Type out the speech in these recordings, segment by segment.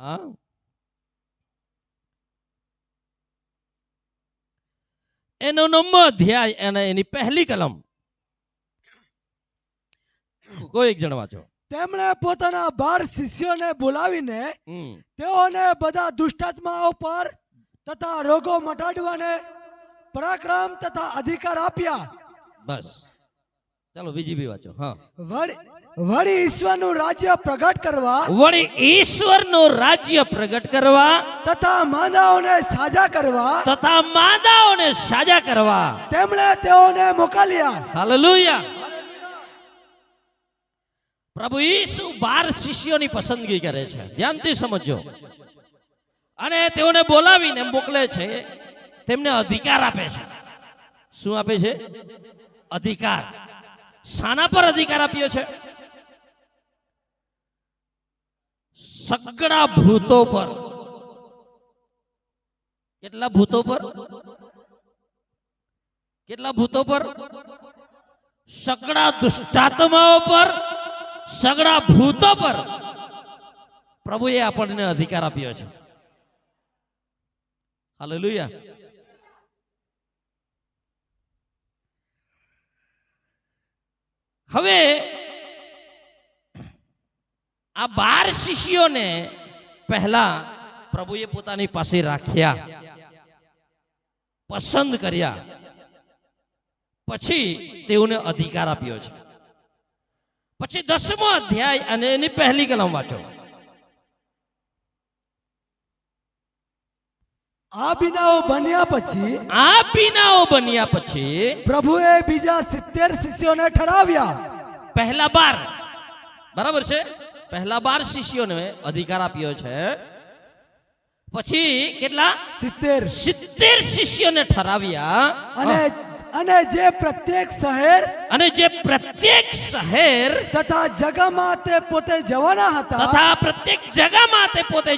હા, એનો 9મો અધ્યાય અને એની પહેલી કલમ. કોઈ એક જણ વાંચો. તેમણે પોતાના 12 શિષ્યોને બોલાવીને હમ તેઓને બધા દુષ્ટાત્માઓ પર તથા રોગો મટાડવાને પરાક્રમ તથા અધિકાર આપ્યા. બસ, ચાલો બીજી બી વાંચો. હા, વળી ઈશ્વરનું રાજ્ય પ્રગટ કરવા વળી ઈશ્વરનું રાજ્ય પ્રગટ કરવા તથા માંદાઓને સાજા કરવા તથા માંદાઓને સાજા કરવા તેમણે તેઓને મોકલ્યા. હાલેલુયા. પ્રભુ ઈસુ 12 શિષ્યોની પસંદગી કરે છે. ધ્યાનથી સમજો. અને તેઓને બોલાવીને મોકલે છે. તેમને અધિકાર આપે છે. શું આપે છે? અધિકાર. શાના પર અધિકાર આપ્યો છે? સગડા ભૂતો પર. કેટલા ભૂતો પર? કેટલા ભૂતો પર? સગડા દુષ્ટાત્માઓ પર, સગડા ભૂતો પર પ્રભુએ આપણને અધિકાર આપ્યો છે. હાલેલુયા. હવે આ 12 શિષ્યોને પહેલા પ્રભુએ પોતાની પાસે રાખ્યા, પસંદ કર્યા, પછી તેઓને અધિકાર આપ્યો છે. પછી 10મો અધ્યાય અને એની પહેલી કલમ વાંચો. આ બીનાઓ બન્યા પછી પ્રભુએ બીજા 70 શિષ્યોને ઠરાવ્યા. પહેલા 12, બરાબર છે? પહેલા 12 શિષ્યોને અધિકાર આપ્યો છે. પછી કેટલા? 70 શિષ્યોને ઠરાવ્યા. અને જે પ્રત્યેક શહેર તથા જગામાં તે પોતે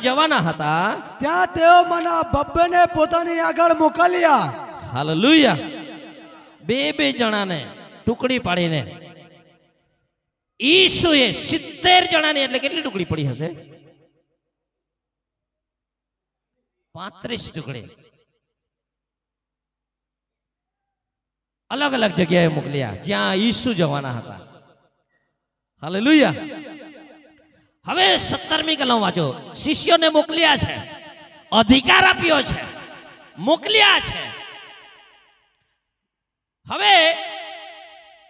જવાના હતા ત્યાં તેઓમાંના બબ્બેને પોતાની આગળ મોકલ્યા. હાલેલુયા. બે જણાને ટુકડી પાડીને ઈસુએ 70 જણાની, એટલે કેટલી ટુકડી પડી હશે? 35 ટુકડી અલગ અલગ જગ્યાએ મોકલ્યા જ્યાં ઈસુ જવાના હતા. હાલેલુયા. હવે 17મી કલમ વાંચો. શિષ્યોને મોકલ્યા છે, અધિકાર આપ્યો છે, મોકલ્યા છે. હવે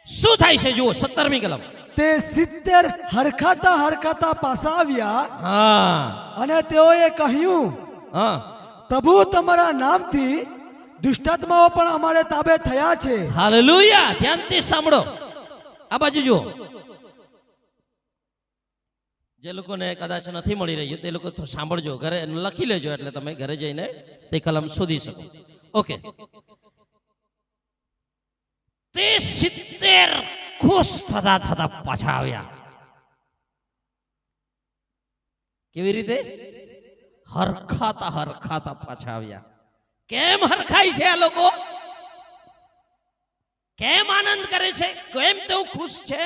શું થાય છે જુઓ 17મી કલમ. તે 70 હરખાતા પાછા આવ્યા. હા, અને તેઓએ કહ્યું, હા, પ્રભુ તમારા નામથી દુષ્ટાત્માઓ પણ અમારે તાબે થયા છે. હાલેલુયા. ધ્યાનથી સાંભળો. આ બાજુ જુઓ. જે લોકોને કદાચ નથી મળી રહ્યું તે લોકો સાંભળજો, ઘરે લખી લેજો, એટલે તમે ઘરે જઈને તે કલમ શોધી શકો. ઓકે. તે 70 ખુશ થતા પાછા આવ્યા. કેવી રીતે? હરખાતા પાછા આવ્યા. કેમ હરખાય છે આ લોકો? કેમ આનંદ કરે છે? કેમ તેઓ ખુશ છે?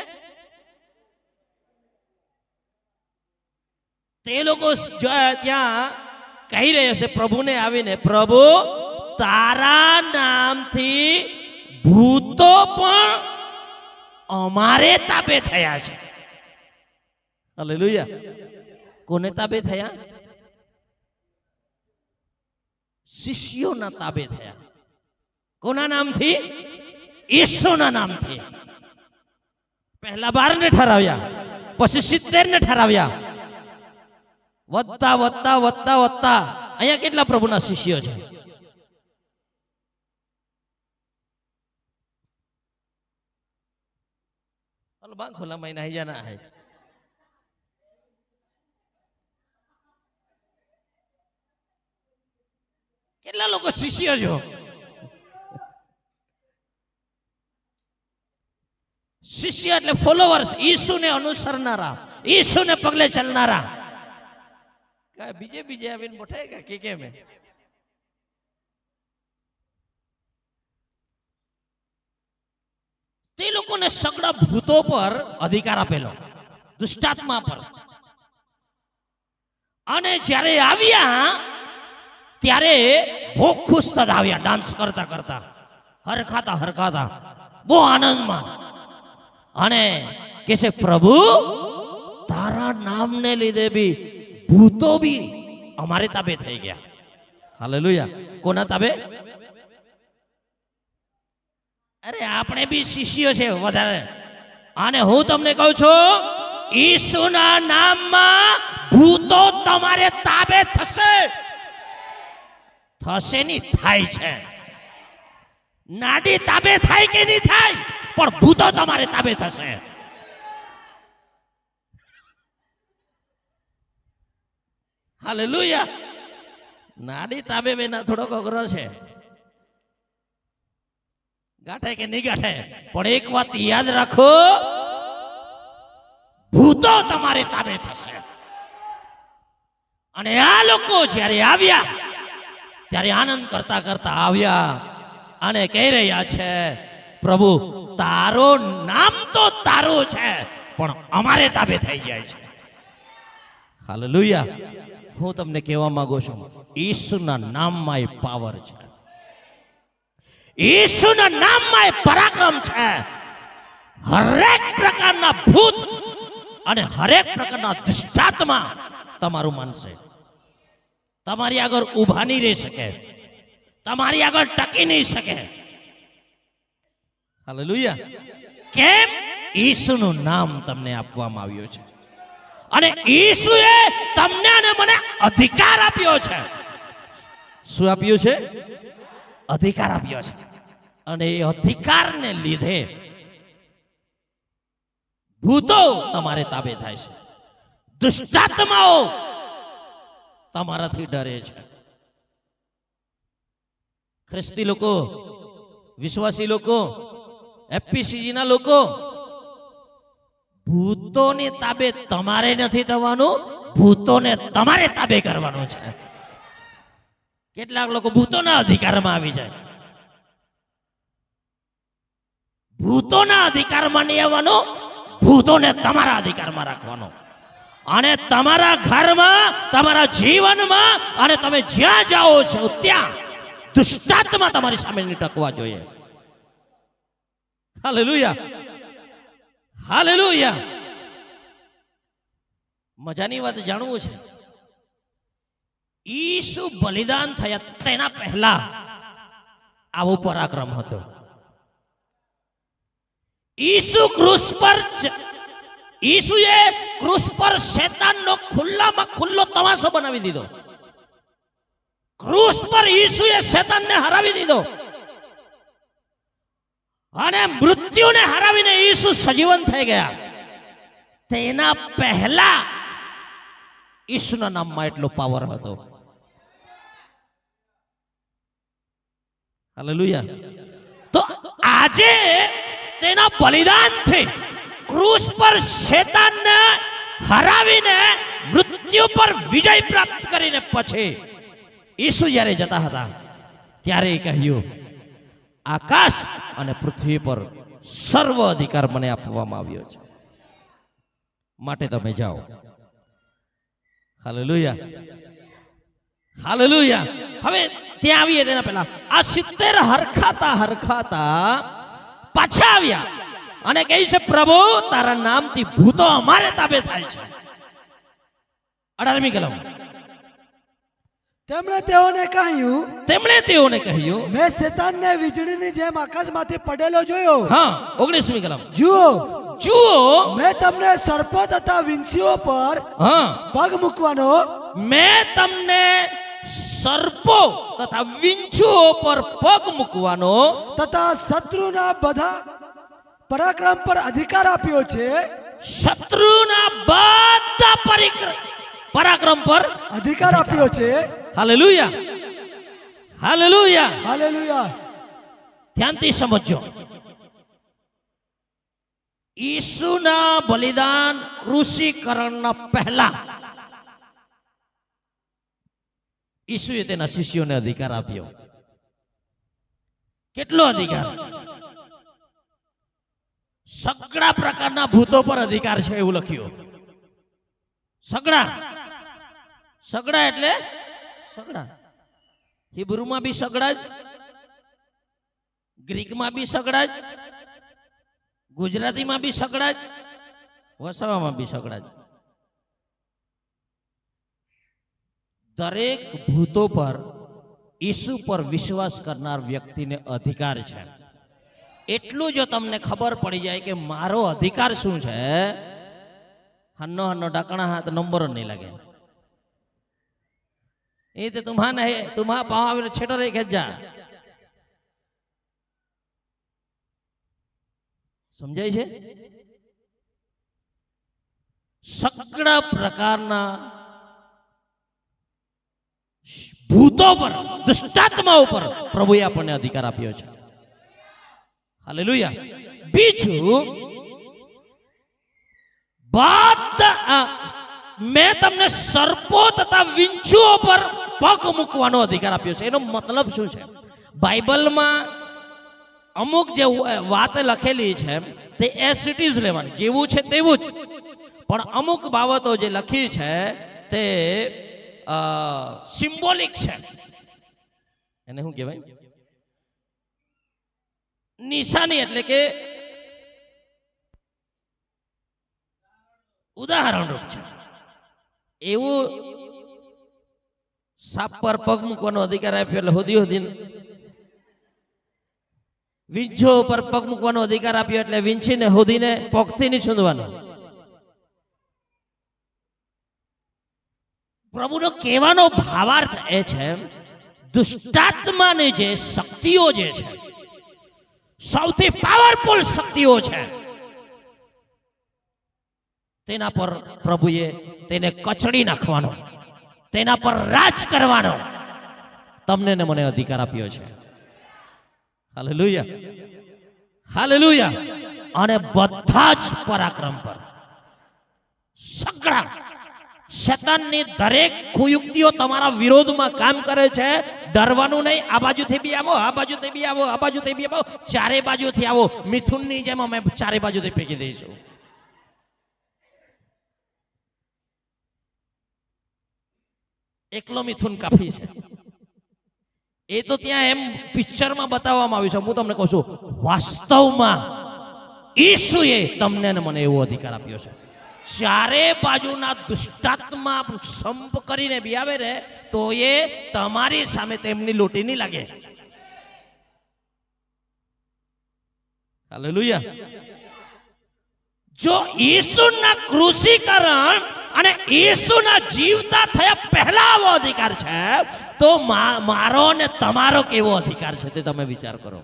તે લોકો ત્યાં કહી રહ્યા છે પ્રભુને આવીને, પ્રભુ તારા નામથી ભૂતો પણ અમારે તાબે થયા છે. હાલેલુયા. કોને તાબે થયા? શિષ્યોના તાબે થયા. કોના નામથી? ઈસુના નામથી. પહેલા 12 ને ઠરાવ્યા, પછી 70 ને ઠરાવ્યા. વધતા અહીંયા કેટલા પ્રભુના શિષ્યો છે? ખોલા મહિના હૈ જાના હૈ. કેટલા લોકો શિષ્ય છો? શિષ્ય એટલે ફોલોવર્સ, ઈસુને અનુસરનારા, ઈસુને પગલે ચલનારા. બીજે આવીને બોઠાય કે કેમ? તે લોકોને સગડા ભૂતો પર અધિકાર આપેલો, દુષ્ટાત્મા પર. અને જ્યારે આવ્યા ત્યારે બહુ ખુશ થતા આવ્યા, ડાન્સ કરતા કરતા, હરખાતા હરખાતા, બહુ આનંદમાં. અને કે છે પ્રભુ તારા નામને લીધે બી ભૂતો બી અમારે તાબે થઈ ગયા. હાલેલુયા. કોના તાબે? અરે આપણે બી શિષ્યો છે વધારે. અને હું તમને કહું છું, ઈસુના નામમાં ભૂતો તમારે તાબે થશે. થશે નહીં, થાય છે. નાડી તાબે થાય કે નહીં થાય, પણ ભૂતો તમારે તાબે થશે. હાલેલુયા. નાડી તાબે બેના થોડોક અઘરો છે, ગાંઠે કે નહીં ગાંઠે, પણ એક વાત યાદ રાખો, ભૂતો તમારે તાબે થશે. અને આ લોકો જ્યારે આવ્યા ત્યારે આનંદ કરતા કરતા આવ્યા અને કહી રહ્યા છે પ્રભુ તારો નામ તો તારું છે પણ અમારે તાબે થઈ જાય છે. હાલેલુયા. હું તમને કહેવા માંગુ છું, ઈસુના નામમાં એ પાવર છે, ઈસુના નામમાં એ પરાક્રમ છે. હરેક પ્રકારના ભૂત અને હરેક પ્રકારના દુષ્ટાત્મા તમારું માનશે. તમારી આગળ ઊભા નહીં રહી શકે, તમારી આગળ ટકી નહીં શકે. હાલેલુયા. કેમ? ઈસુનું નામ તમને આપવામાં આવ્યું છે અને ઈસુએ તમને અને મને અધિકાર આપ્યો છે. શું આપ્યું છે? અધિકાર આપ્યો છે. અને એ અધિકારને લીધે ભૂતો તમારે તાબે થાય છે, દુષ્ટાત્માઓ તમારાથી ડરે છે. ખ્રિસ્તી લોકો, વિશ્વાસી લોકો, એફપીસીજી ના લોકો, ભૂતોની તાબે તમારે નથી થવાનું, ભૂતોને તમારે તાબે કરવાનું છે. કેટલાક લોકો ભૂતોના અધિકારમાં આવી જાય. ભૂતોના અધિકારમાં નહીં આવવાનું, ભૂતોને તમારા અધિકારમાં રાખવાનો. અને તમારા ઘરમાં, તમારા જીવનમાં અને તમે જ્યાં જાઓ છો ત્યાં દુષ્ટાત્મા તમારી સામે નહીં ટકવા જોઈએ. હાલેલુયા. હાલેલુયા. મજાની વાત જાણવું છે, ઈસુ બલિદાન થયા તેના પહેલા આવો પરાક્રમ હતો. ઈસુએ ક્રૂસ પર શેતાનનો ખુલ્લામાં ખુલ્લો તમાશો બનાવી દીધો. ક્રૂસ પર ઈસુએ શેતાનને હરાવી દીધો અને મૃત્યુને હરાવીને ઈસુ સજીવન થઈ ગયા. તેના પહેલા ઈસુના નામમાં એટલો પાવર હતો. હાલેલુયા. તો આજે તેના બલિદાનથી ક્રૂસ પર શેતાનને હરાવીને મૃત્યુ પર વિજય પ્રાપ્ત કરીને પછી ઈસુ જ્યારે જતા હતા ત્યારે કહ્યું, આકાશ અને પૃથ્વી પર સર્વ અધિકાર મને આપવામાં આવ્યો છે, માટે તમે જાઓ. હાલેલુયા. હાલેલુયા. હવે ત્યાં આવીએ તેના પહેલા આ 70 હરખાતા હરખાતા પાછા આવ્યા અને કહે છે પ્રભુ તારા નામથી ભૂતો અમારે તાબે થાય છે. 18મી કલમ. તેમણે તેઓને કહ્યું, મેં શેતાનને વીજળીની જેમ આકાશમાંથી પડેલો જોયો. હા. 19મી કલમ. જુઓ મેં તમને સર્પો તથા વીંછીઓ પર પગ મૂકવાનો, મેં તમને સર્પો તથા વીંછીઓ પર પગ મૂકવાનો તથા શત્રુના બધા પરાક્રમ પર અધિકાર આપ્યો છે. શત્રુના બધા પરાક્રમ પર અધિકાર આપ્યો છે. હાલેલુયા. હાલેલુયા. હાલેલુયા. ધ્યાનથી સમજો. ઈસુના બલિદાન ક્રૂસીકરણના પહેલા ઈસુએ તેના શિષ્યોને અધિકાર આપ્યો. કેટલો અધિકાર? સગળા પ્રકારના ભૂતો પર અધિકાર છે એવું લખ્યું. સગળા સગડા એટલે સગડા. હિબ્રુમાં બી સગડા જ, ગ્રીકમાં બી સગડા જ, ગુજરાતીમાં બી સગડા જ, વસાવામાં બી સગડા જ. દરેક ભૂતો પર, ઈસુ પર વિશ્વાસ કરનાર વ્યક્તિને અધિકાર છે. એટલું જો તમને ખબર પડી જાય કે મારો અધિકાર શું છે, હન્નો હન્નો ઢાકણા હાથ નંબર નહીં લાગે. એ તો तुम्हारा पाँव छेटर खेच जा. સમજાય છે? સકળા પ્રકારના ભૂતો પર, દુષ્ટાત્માઓ પર પ્રભુએ આપણને અધિકાર આપ્યો છે. હાલેલુયા. બીજું, મેં તમને સર્પો તથા વિંછુઓ પર પગ મૂકવાનો અધિકાર આપ્યો છે. એનો મતલબ શું છે? બાઇબલમાં અમુક જે વાત લખેલી છે તે એઝ ઇટ ઇઝ લેવાની, જેવું છે તેવું જ. પણ અમુક બાબતો જે લખી છે તે સિમ્બોલિક છે. એને શું કહેવાય? નિશાની, એટલે કે ઉદાહરણ રૂપ છે. એવું સાપ પર પગ મૂકવાનો અધિકાર આપ્યો એટલે હોદી વીંછો પર પગ મૂકવાનો અધિકાર આપ્યો એટલે વીંછીને હોદીને પગથી નહીં છૂંદવાનો. પ્રભુનો કહેવાનો ભાવાર્થ એ છે, દુષ્ટાત્માની જે શક્તિઓ જે છે, સૌથી પાવરફુલ શક્તિઓ છે, તેના પર પ્રભુએ તેને કચડી નાખવાનો, તેના પર રાજ કરવાનો તમને ને મને અધિકાર આપ્યો છે. Hallelujah, hallelujah. અને બધા જ પરાક્રમ પર, સગળા શેતાનની દરેક કુયુક્તિઓ તમારા વિરોધમાં કામ કરે છે. ડરવાનું નહીં. આ બાજુથી બી આવો, આ બાજુથી બી આવો, આ બાજુથી બી આવો, ચારે બાજુથી આવો. મિથુનની જેમ અમે ચારે બાજુથી ફેંકી દઈશું. એકલો મિથુન કાફી છે. એ તો ત્યાં એમ પિક્ચરમાં બતાવવામાં આવ્યું છે. હું તમને કહું છું, વાસ્તવમાં ઈસુએ તમને ને મને એવો અધિકાર આપ્યો છે. ચારે બાજુના દુષ્ટાત્મા સંપ કરીને બી આવે રે તો એ તમારી સામે તેમની લોટી નહીં લાગે. હાલેલુયા. જો ઈસુના ક્રુસીકરણ અને ઈસુના જીવતા થયા પહેલા આવો અધિકાર છે, તો મારો ને તમારો કેવો અધિકાર છે તે તમે વિચાર કરો.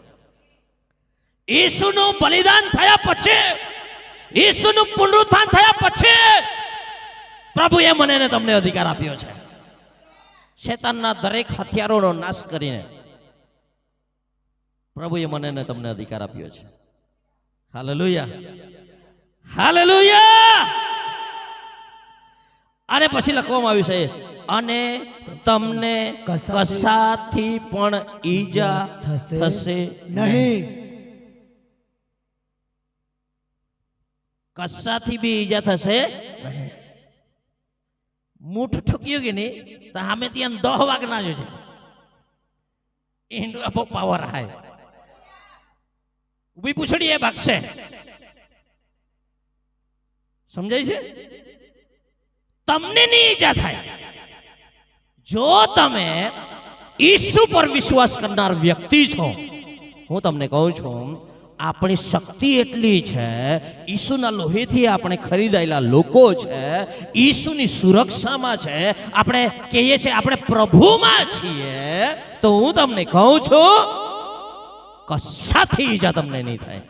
ઈસુનું બલિદાન થયા પછી, ઈસુનું પુનરુત્થાન થયા પછી પ્રભુએ મને ને તમને અધિકાર આપ્યો છે. શેતાનના દરેક હથિયારોનો નાશ કરીને પ્રભુએ મને ને તમને અધિકાર આપ્યો છે. Hallelujah, hallelujah. અને પછી લખવામાં આવ્યું છે, અને તમને કશાથી પણ ઈજા થશે નહીં. કશાથી બી ઈજા થશે. મૂઠ ઠુક્યું કે નહીં તો સામે ત્યાં 10 વાગ ના છે. ઈંડું આપો પાવર હાય ઉભી પૂછડી એ ભાગશે. સમજાય છે? તમને નહીં ઈજા થાય. જો તમે ઈસુ પર વિશ્વાસ કરનાર વ્યક્તિ છો, હું તમને કહું છું, આપણી શક્તિ એટલી છે, ઈસુના લોહીથી આપણે ખરીદાયેલા લોકો છે, ઈસુની સુરક્ષામાં છે, આપણે કહીએ છીએ આપણે પ્રભુમાં છીએ, તો હું તમને કહું છું કશાથી ઈજા તમને નહીં થાય.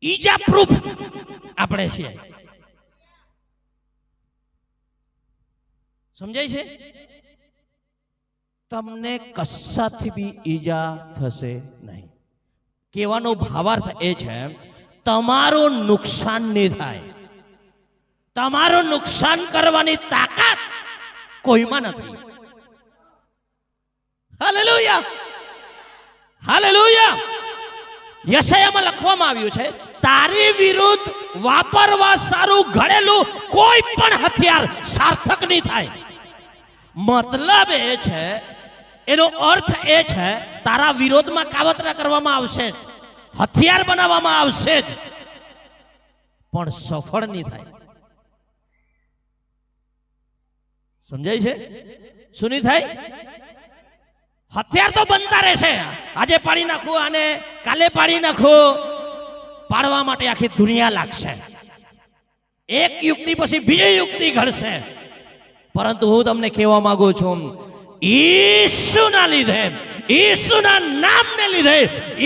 ઈજા પ્રૂફ આપણે છીએ. સમજાય છે? તમને કશાથી બી ઈજા થશે નહીં. કહેવાનો ભાવાર્થ એ છે, તમારું નુકસાન નહીં થાય. તમારું નુકસાન કરવાની તાકાત કોઈમાં નથી. Hallelujah, hallelujah. યશાયામાં લખવામાં આવ્યું છે, તારી વિરુદ્ધ વાપરવા સારું ઘડેલું કોઈ પણ હથિયાર સાર્થક નહીં થાય. મતલબ એ છે, એનો અર્થ એ છે, તારા વિરોધમાં કાવતરા કરવામાં આવશે જ, હથિયાર બનાવવામાં આવશે જ, પણ સફળ નહીં થાય. સમજાય છે? શું નહીં થાય? હથિયાર તો બનતા રહેશે. આજે પાડી નાખું અને કાલે પાડી નાખું, પાડવા માટે આખી દુનિયા લાગશે. એક યુક્તિ પછી બીજી યુક્તિ ઘડશે. પરંતુ હું તમને કહેવા માંગુ છું, ઈસુના લીધે, ઈસુના નામને લીધે,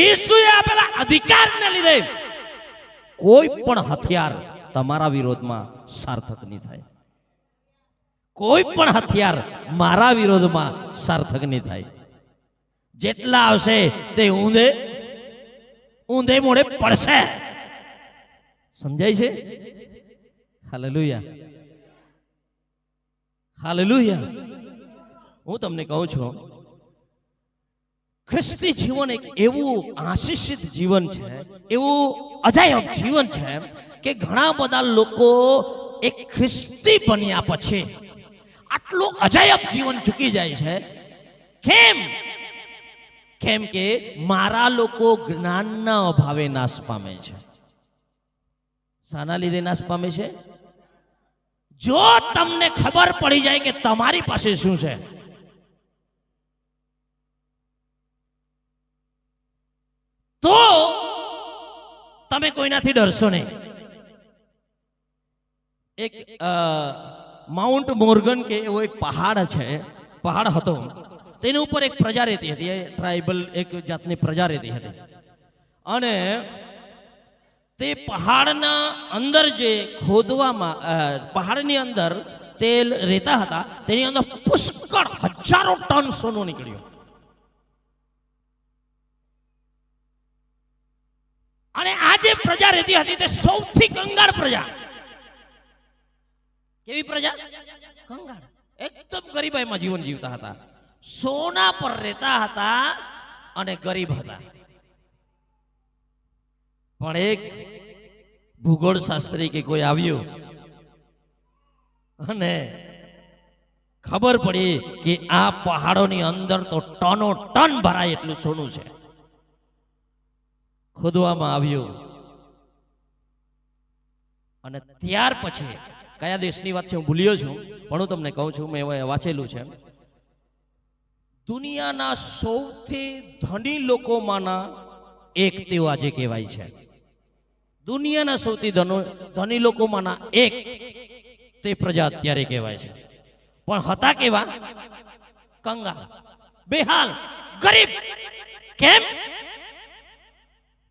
ઈસુએ આપેલા અધિકારને લીધે કોઈ પણ હથિયાર તમારા વિરોધમાં સાર્થક નહીં થાય. કોઈ પણ હથિયાર મારા વિરોધમાં સાર્થક નહીં થાય. જેટલા આવશે તે ઊંધે ઊંધે મોડે પડશે. સમજાય છે? Hallelujah, hallelujah. હું તમને કહું છું, ખ્રિસ્તી જીવન એક એવું આશીષિત જીવન છે, એવું અજાયબ જીવન છે કે ઘણા બધા લોકો એક ખ્રિસ્તી બન્યા પછી આટલું અજાયબ જીવન ચૂકી જાય છે. કેમ? કેમ કે મારા લોકો જ્ઞાનના અભાવે નાશ પામે છે. શાના લીધે નાશ પામે છે? જો તમને ખબર પડી જાય કે તમારી પાસે શું છે, તો તમે કોઈનાથી ડરશો નહીં. એક માઉન્ટ મોર્ગન કે એવો એક પહાડ છે, પહાડ હતો, તેની ઉપર એક પ્રજા રહેતી હતી, ટ્રાઇબલ એક જાતની પ્રજા રહેતી હતી. અને તે પહાડના અંદર જે ખોદવામાં, પહાડની અંદર તે રહેતા હતા, તેની અંદર પુષ્કળ હજારો ટન સોનું નીકળ્યું. અને આ જે પ્રજા રહેતી હતી તે સૌથી કંગાળ પ્રજા. કેવી પ્રજા? કંગાળ, એકદમ ગરીબાઈમાં જીવન જીવતા હતા, સોના પર રહેતા હતા અને ગરીબ હતા. પણ એક ભૂગોળ શાસ્ત્રી કે કોઈ આવ્યું અને ખબર પડી કે આ પહાડોની અંદર તો ટનો ટન ભરાય એટલું સોનું છે. ખોદવામાં આવ્યું અને ત્યાર પછી, કયા દેશની વાત છે હું ભૂલ્યો છું, પણ હું તમને કહું છું, મેં વાંચેલું છે, દુનિયાના સૌથી ધની લોકોમાંના એક તેઓ આજે કહેવાય છે. દુનિયાના સૌથી ધની લોકોમાંના એક તે પ્રજા અત્યારે કહેવાય છે. પણ હતા કેવા? કંગાળ, બેહાલ, ગરીબ. કેમ?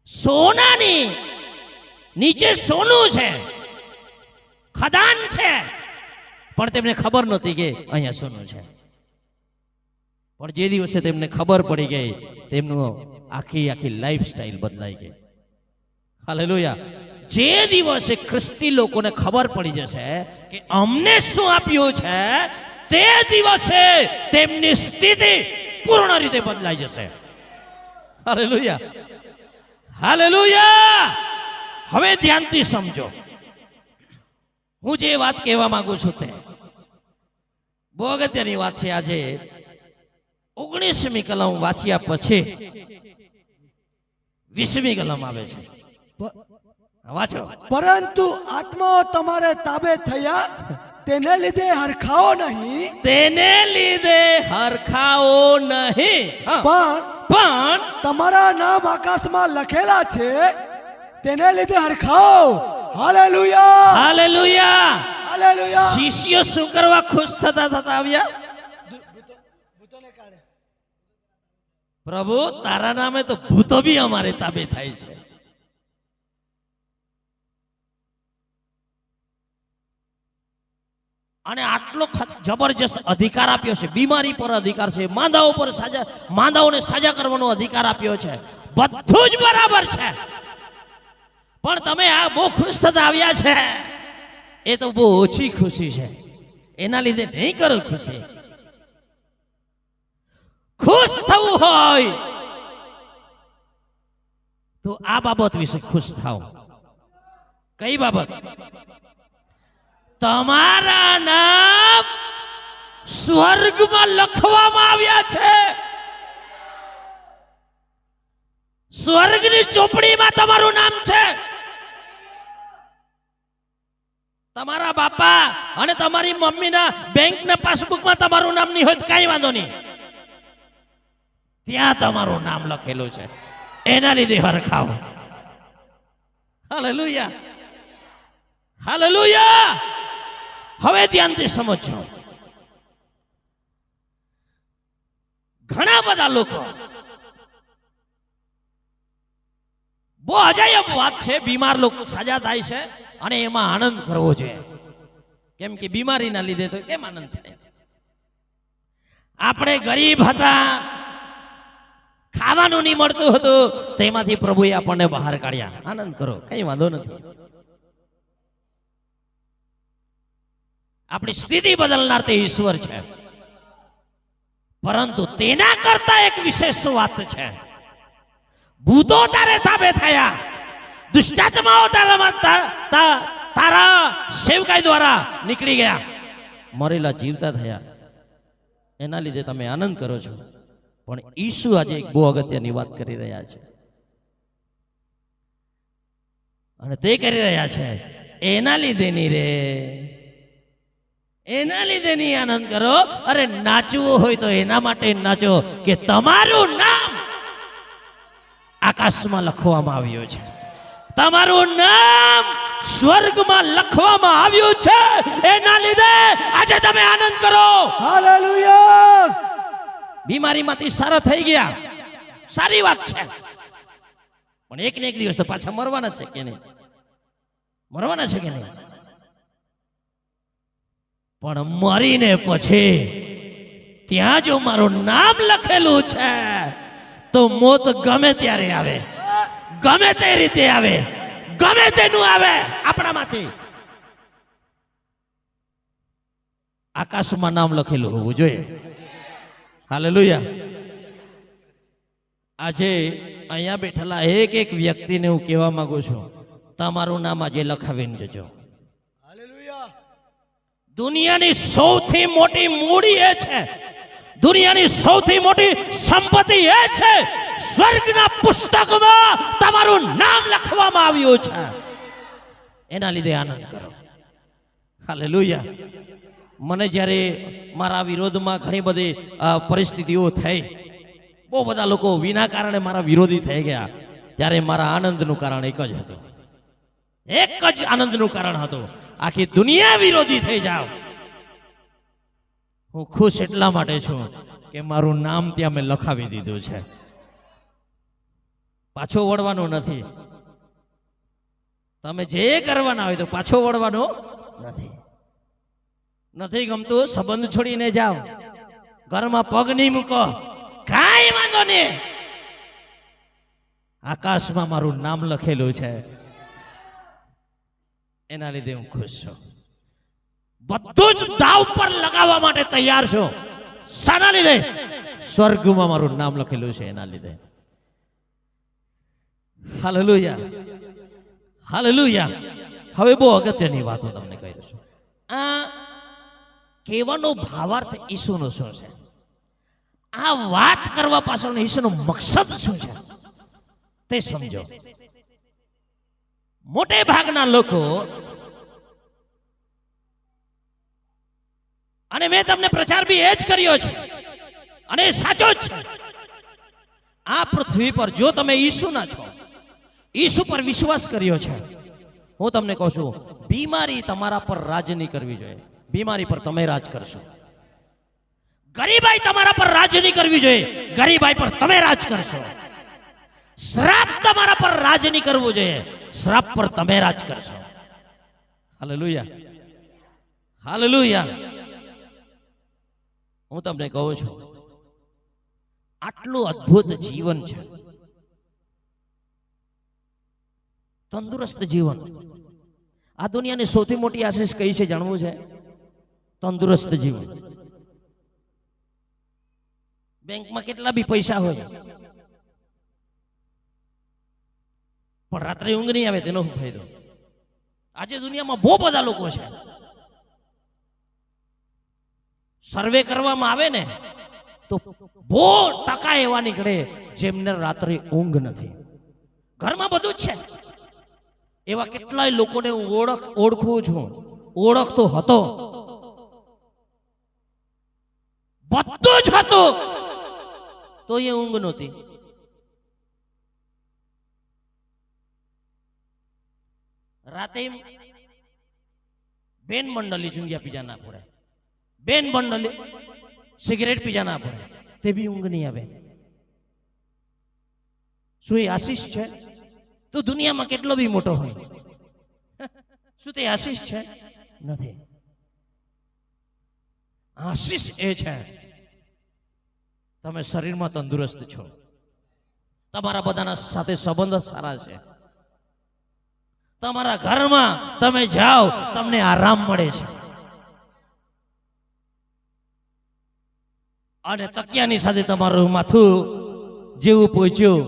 સોનાની નીચે સોનું છે, ખદાન છે, પણ તેમને ખબર નહોતી કે અહીંયા સોનું છે. પણ જે દિવસે તેમને ખબર પડી ગઈ, તેમનું આખી લાઈફ સ્ટાઈલ બદલાઈ ગઈ. હાલેલુયા. જે દિવસે ખ્રિસ્તી લોકોને ખબર પડી જશે કે અમને શું આપ્યું છે, તે દિવસે તેમની સ્થિતિ પૂર્ણ રીતે બદલાઈ જશે. Hallelujah, hallelujah. હવે ધ્યાનથી સમજો, હું જે વાત કહેવા માંગુ છું તે બહુ અગત્યની વાત છે. આજે 19મી કલમ વાંચ્યા પછી 20મી કલમ આવે છે. વાંચો. પરંતુ આત્માઓ તમારે તાબે થયા, તેને લીધે હરખાઓ નહીં, તેને લીધે હરખાઓ નહીં, પણ તમારા નામ આકાશમાં લખેલા છે, તેને લીધે હરખાઓ. Hallelujah, hallelujah, hallelujah. શિષ્યો શું કરવા ખુશ થતા આવ્યા? પ્રભુ, તારા નામે તો ભૂતો બી અમારે તાબે થાય છે. અને આટલો જબરજસ્ત અધિકાર આપ્યો છે. બીમારી પર અધિકાર છે, માંદાઓ પર સાજા, માંદાઓને સાજા કરવાનો અધિકાર આપ્યો છે. બધું જ બરાબર છે. પણ તમે આ બહુ ખુશ થતા આવ્યા છે, એ તો બહુ ઓછી ખુશી છે. એના લીધે નહીં કરો ખુશી. ખુશ થવું હોય તો આ બાબત વિશે ખુશ થાઓ. કઈ બાબત? તમારા નામ સ્વર્ગમાં લખવામાં આવ્યા છે. સ્વર્ગની ચોપડીમાં તમારું નામ છે. તમારા બાપા અને તમારી મમ્મીના બેંકના પાસબુકમાં તમારું નામ નહીં હોય તો કઈ વાંધો નહીં, ત્યાં તમારું નામ લખેલું છે. એના લીધે હરખાવ. Hallelujah, hallelujah. હવે ધ્યાનથી સમજો. ઘણા બધા લોકો, બહુ અજાયબ વાત છે, બીમાર લોકો સાજા થાય છે અને એમાં આનંદ કરવો જોઈએ. કેમ કે બીમારીના લીધે તો કેમ આનંદ થાય? આપણે ગરીબ હતા, ખાવાનું નહીં મળતું હતું, તેમાંથી પ્રભુએ આપણને બહાર કાઢ્યા. આનંદ કરો, કઈ વાંધો નથી. આપણી સ્થિતિ બદલનાર તે ઈશ્વર છે. પરંતુ તેના કરતા એક વિશેષ વાત છે. ભૂતો તારે તાબે થયા, દુષ્ટાત્માઓ તારા સેવકાઈ દ્વારા નીકળી ગયા, મરેલા જીવતા થયા. એના લીધે તમે આનંદ કરો છો. પણ ઈસુ આજે એક બહુ અગત્યની વાત કરી રહ્યા છે, અને તે કરી રહ્યા છે એના લીધે નહીં રે, એના લીધે નહીં આનંદ કરો. અરે નાચવું હોય તો એના માટે નાચો કે તમારું નામ આકાશમાં લખવામાં આવ્યું છે, તમારું નામ સ્વર્ગમાં લખવામાં આવ્યું છે. એના લીધે આજે તમે આનંદ કરો. હાલેલુયા. બીમારીમાંથી સારા થઈ ગયા, સારી વાત છે. પણ એક ને એક દિવસ તો પાછા મરવાના છે કે નહીં? મરવાના છે કે નહીં? પણ મરીને પછી ત્યાં જો મારું નામ લખેલું છે તો મોત ગમે ત્યારે આવે, ગમે તે રીતે આવે, ગમે તેનું આવે, આપણામાંથી આકાશમાં નામ લખેલું હોવું જોઈએ. હાલેલુયા. આજે અહીંયા બેઠેલા એક એક વ્યક્તિને હું કહેવા માંગુ છું, તમારું નામ આજે લખાવીને જજો. હાલેલુયા. દુનિયાની સૌથી મોટી મૂડી એ છે, દુનિયાની સૌથી મોટી સંપત્તિ એ છે, સ્વર્ગના પુસ્તકમાં તમારું નામ લખવામાં આવ્યું છે. એના લીધે આનંદ કરો. હાલેલુયા. મને જ્યારે મારા વિરોધમાં ઘણી બધી પરિસ્થિતિઓ થઈ, બહુ બધા લોકો વિના કારણે મારા વિરોધી થઈ ગયા, ત્યારે મારા આનંદનું કારણ એક જ હતું, એક જ આનંદનું કારણ હતું. આખી દુનિયા વિરોધી થઈ જાવ, હું ખુશ એટલા માટે છું કે મારું નામ ત્યાં મેં લખાવી દીધું છે. પાછો વળવાનું નથી. તમે જે કરવાના હોય તો પાછો વળવાનો નથી. નથી ગમતું, સંબંધ છોડીને જાઓ, ઘરમાં પગ નહીં મૂકો, કાંઈ વાંધો નહીં. આકાશમાં મારું નામ લખેલું છે, એના લીધે હું ખુશ છું. બધું જ દાવ પર લગાવવા માટે તૈયાર છું. શાના લીધે? સ્વર્ગમાં મારું નામ લખેલું છે એના લીધે. Hallelujah, hallelujah. હવે બહુ અગત્યની વાત હું તમને કહી દઉં છું. આ કહેવાનો ભાવાર્થ ઈસુનો શું છે? આ વાત કરવા પાછળનો ઈસુનો મકસદ શું છે તે સમજો. મોટે ભાગના લોકો, અને મેં તમને પ્રચાર બી એ જ કર્યો છે અને એ સાચો જ છે. આ પૃથ્વી પર જો તમે ઈસુના છો, ઈસુ પર વિશ્વાસ કર્યો છે, હું તમને કહું છું, બીમારી તમારા પર રાજ નહીં કરવી જોઈએ. બીમારી પર તમે રાજ કરશો. ગરીબાઈ તમારા પર રાજ નહીં કરવી જોઈએ, ગરીબાઈ પર તમે રાજ કરશો. શ્રાપ તમારા પર રાજ નહીં કરવું જોઈએ, શ્રાપ પર તમે રાજ કરશો. Hallelujah, hallelujah. હું તમને કહું છું, આટલું અદ્ભુત જીવન છે, તંદુરસ્ત જીવન. આ દુનિયાની સૌથી મોટી આશીષ કઈ છે જાણવું છે? તંદુરસ્ત જીવન. બેંકમાં કેટલા બી પૈસા હોય, પણ રાત્રે ઊંઘ નહીં આવે તેનો શું ફાયદો? આજે દુનિયામાં બહુ બધા લોકો છે, સર્વે કરવામાં આવે ને તો બહુ ટકા એવા નીકળે જેમને રાત્રે ઊંઘ નથી. ઘરમાં બધું જ છે. એવા કેટલાય લોકોને હું ઓળખું છું, ઓળખતો હતો, બધું જ હતું, તો એ ઊંઘ નહોતી. રાતે બેન મંડળી ચૂંગ્યા પીજા ના પડે, બેન મંડળી સિગરેટ પીજા ના પડે, તે બી ઊંઘ નહીં આવે. શું એ આશીષ છે? તો દુનિયામાં કેટલો બી મોટો હોય, શું તે આશીષ છે? નથી. આશીષ એ છે તમે શરીરમાં તંદુરસ્ત છો, તમારા બધાના સાથે સંબંધ સારા છે, તમારા ઘરમાં તમે જાઓ તમને આરામ મળે છે, અને તકિયાની સાથે તમારું માથું જેવું પહોંચ્યું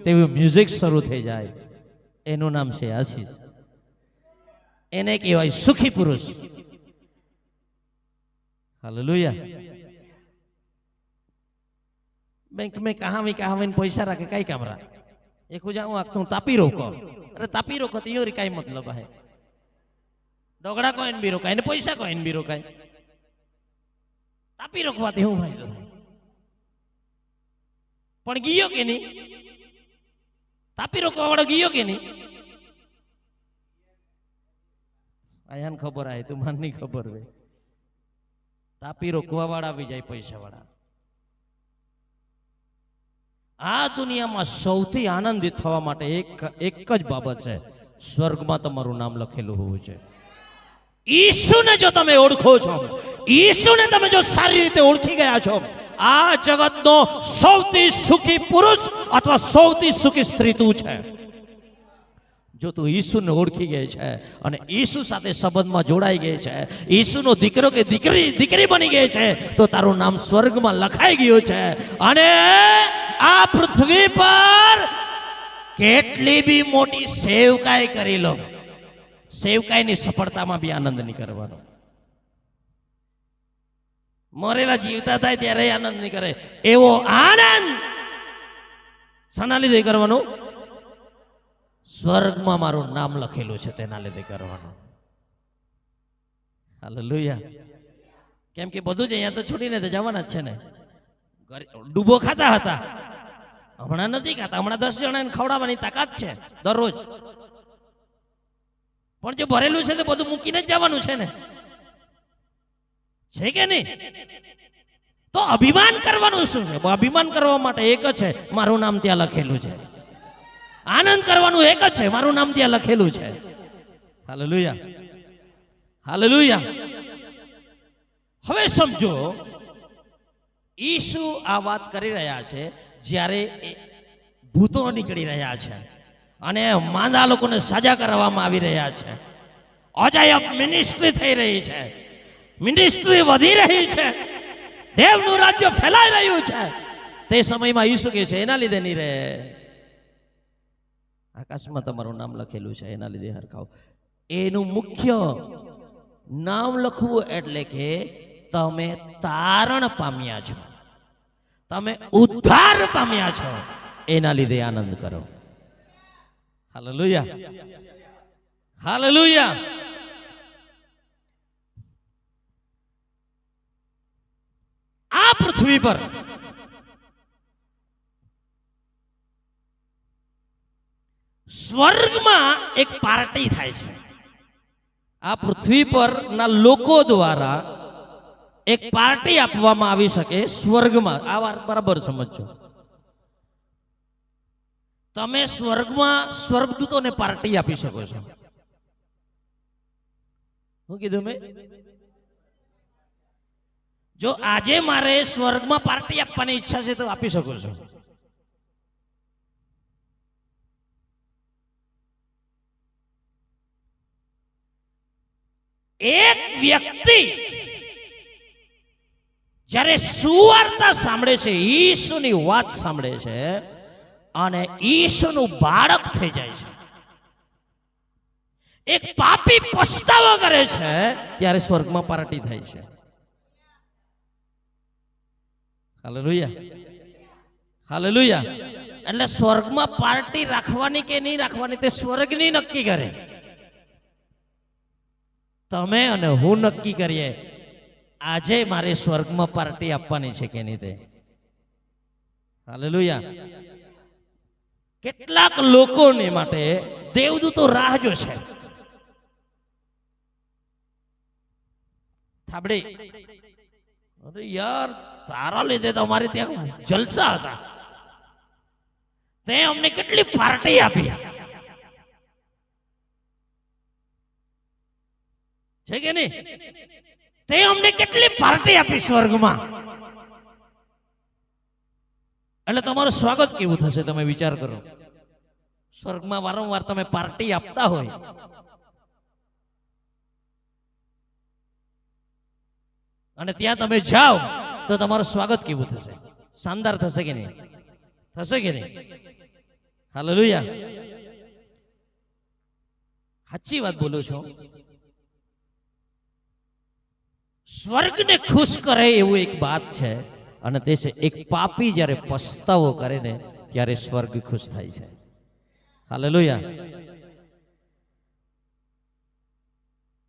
તેવું મ્યુઝિક શરૂ થઈ જાય. એનું નામ છે આશીષ. એને કહેવાય સુખી પુરુષ. हालेलुया. बैंक में कहा पैसा रखे कई काम रहा एक जाऊँ आखता हूँ तापी रोको. अरे तापी रोको तो यो कई मतलब है डोगड़ा को भी रोकाय ने पैसा को भी रोकाय. तापी रोकवाથી હું ફાયદો થાય? પણ ગયો કે નહીં? તાપી રોકવા વાળો ગયો કે નહીં? આયાન ખબર આવે તું માન નહીં ખબર હોય. તાપી રોકવા વાળા આવી જાય પૈસા વાળા. આ દુનિયામાં સૌથી આનંદિત થવા માટે એક જ બાબત છે, સ્વર્ગમાં તમારું નામ લખેલું હોવું છે. ઈસુને જો તમે ઓળખો છો, ઈસુને તમે જો સારી રીતે ઓળખી ગયા છો, આ જગતનો સૌથી સુખી પુરુષ અથવા સૌથી સુખી સ્ત્રી તું છે. જો તું ઈસુને ઓળખી ગઈ છે અને ઈસુ સાથે સંબંધમાં જોડાઈ ગઈ છે, ઈસુનો દીકરો કે દીકરી બની ગઈ છે, તો તારું નામ સ્વર્ગમાં લખાઈ ગયું છે. અને આ પૃથ્વી પર કેટલી બી મોટી સેવકાઈ કરી લો, સેવકાઈની સફળતામાં બી આનંદ નહીં કરવાનો. મરેલા જીવતા થાય ત્યારે આનંદ નહીં કરે એવો આનંદ શાના લીધે કરવાનો? સ્વર્ગમાં મારું નામ લખેલું છે તેના લીધે કરવાનો. હાલેલુયા. કેમ કે બધું જ અહીંયા તો છોડીને તો જવાના જ છે ને. ડૂબો ખાતા હતા, હમણાં નથી ખાતા. હમણાં 10 જણાને ખવડાવવાની તાકાત છે દરરોજ, પણ જે ભરેલું છે તે બધું મૂકીને જ જવાનું છે ને, છે કે નહીં? તો અભિમાન કરવાનું શું છે? અભિમાન કરવા માટે એક જ છે, મારું નામ ત્યાં લખેલું છે. આનંદ કરવાનું એક જ છે, મારું નામ ત્યાં લખેલું છે. Hallelujah, hallelujah. હવે સમજો, ઈસુ આ વાત કરી રહ્યા છે જ્યારે ભૂતો નીકળી રહ્યા છે અને માંદા લોકોને સાજા કરવામાં આવી રહ્યા છે. અજાયબ મિનિસ્ટ્રી થઈ રહી છે, મિનિસ્ટ્રી વધી રહી છે, દેવનું રાજ્ય ફેલાઈ રહ્યું છે. તે સમયમાં ઈસુ કહે છે એના લીધે નહીં રહે, આકાશમાં તમારું નામ લખેલું છે એના લીધે હરખાવ. એનું મુખ્ય નામ લખવું એટલે કે તમે તારણ પામ્યા છો, તમે ઉદ્ધાર પામ્યા છો, એના લીધે આનંદ કરો. Hallelujah, hallelujah. આ પૃથ્વી પર સ્વર્ગમાં એક પાર્ટી થાય છે. આ પૃથ્વી પરના લોકો દ્વારા એક પાર્ટી આપવામાં આવી શકે સ્વર્ગમાં. આ વાત બરાબર સમજો. તમે સ્વર્ગમાં સ્વર્ગદૂતોને પાર્ટી આપી શકો છો. શું કીધું મેં? જો આજે મારે સ્વર્ગમાં પાર્ટી આપવાની ઈચ્છા છે તો આપી શકો છો. એક વ્યક્તિ જ્યારે સુવાર્તા સાંભળે છે, ઈસુની વાત સાંભળે છે અને ઈસુનું બાળક થઈ જાય છે, એક પાપી પસ્તાવો કરે છે ત્યારે સ્વર્ગમાં પાર્ટી થાય છે. Hallelujah, hallelujah. એટલે સ્વર્ગમાં પાર્ટી રાખવાની કે નહીં રાખવાની તે સ્વર્ગની નક્કી કરે. તમે અને હું નક્કી કરીએ આજે મારે સ્વર્ગમાં પાર્ટી આપવાની છે કે નહીં તે. હાલેલુયા. કેટલાક લોકોને માટે દેવદૂતો રાહ જોશે. થાબડી, અરે યાર તારા લીધે તો અમારે ત્યાં જલસા હતા, તે અમને કેટલી પાર્ટી આપી છે કે નહીં? તે અમને કેટલી પાર્ટી આપી સ્વર્ગમાં. એટલે તમારું સ્વાગત કેવું થશે તમે વિચાર કરો. સ્વર્ગમાં વારંવાર તમે પાર્ટી આપતા હોય અને ત્યાં તમે જાઓ તો તમારું સ્વાગત કેવું થશે? શાનદાર થશે કે નહીં? થશે કે નહીં? હાલેલુયા. સાચી વાત બોલું છું. સ્વર્ગને ખુશ કરે એવું એક વાત છે અને તે છે એક પાપી જ્યારે પસ્તાવો કરે ને ત્યારે સ્વર્ગ ખુશ થાય છે. હાલેલુયા.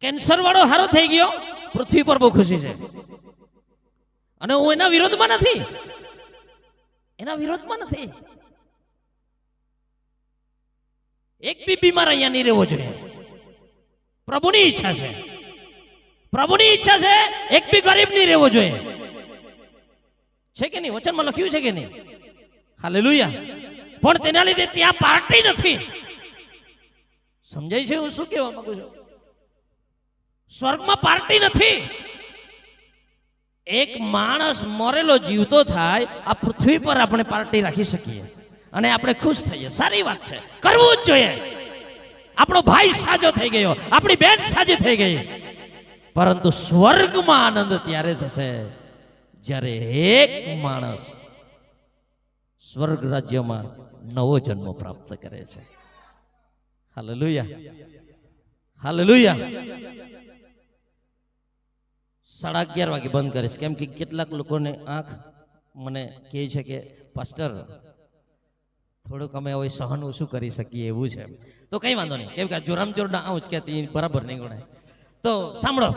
કેન્સર વાળો હારો થઈ ગયો, પૃથ્વી પર બહુ ખુશી છે. અને હું એના વિરોધમાં નથી, એના વિરોધમાં નથી. એક બી બીમાર અહીંયા નહીં રહેવો જોઈએ. પ્રભુની ઈચ્છા છે, પ્રભુની ઈચ્છા છે એક બી ગરીબ નહીં રહેવો જોઈએ. છે કે નહીં? વચનમાં લખ્યું છે કે નહીં? હાલેલુયા. પણ તેના લીધે ત્યાં પાર્ટી નથી. સમજાય છે હું શું કહેવા માંગુ છું? સ્વર્ગમાં પાર્ટી નથી. એક માણસ મરેલો જીવતો થાય આ પૃથ્વી પર આપણે પાર્ટી રાખી શકીએ અને આપણે ખુશ થઈએ. સારી વાત છે, કરવું જ જોઈએ. આપણો ભાઈ સાજો થઈ ગયો, આપણી બેન સાજી થઈ ગઈ. પરંતુ સ્વર્ગમાં આનંદ ત્યારે થશે જ્યારે એક માણસ સ્વર્ગ રાજ્યમાં નવો જન્મ પ્રાપ્ત કરે છે. Hallelujah, hallelujah. 11:30 વાગે બંધ કરીશ, કેમ કે કેટલાક લોકોને આંખ મને કહે છે કે પાસ્ટર થોડુંક અમે હવે સહન ઓછું કરી શકીએ એવું છે. તો કઈ વાંધો નહીં, કેમ કે જોરામ જોર ના આવું જ કે બરાબર નહીં ગણાય. તો સાંભળો,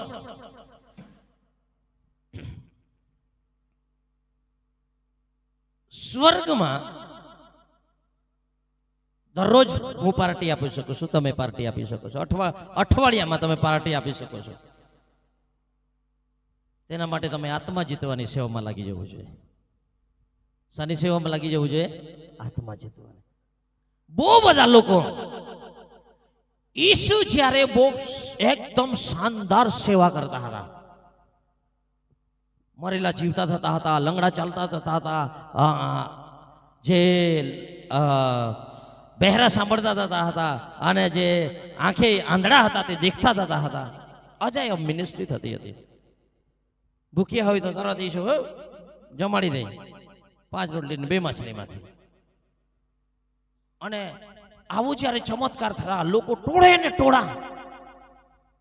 સ્વર્ગમાં દરરોજ હું પાર્ટી આપી શકું છું, તમે પાર્ટી આપી શકો છો, અઠવાડિયામાં તમે પાર્ટી આપી શકો છો. તેના માટે તમે આત્મા જીતવાની સેવામાં લાગી જવું જોઈએ. શાની સેવામાં લાગી જવું જોઈએ? આત્મા જીતવાની. બહુ બધા લોકો ઈસુ જ્યારે બહુ એકદમ શાનદાર સેવા કરતા હતા, મરેલા જીવતા થતા હતા, લંગડા ચાલતા થતા હતા, જે બહેરા સાંભળતા થતા હતા અને જે આંખે આંધળા હતા તે દેખતા થતા હતા. અજાયબ મિનિસ્ટ્રી થતી હતી. ભૂખ્યા હોય તો તરત ઈસુ જમાડી દે 5 રોટલી ને 2 માછલીમાંથી. અને આવું જ્યારે ચમત્કાર થયા, લોકો ટોળે ને ટોળા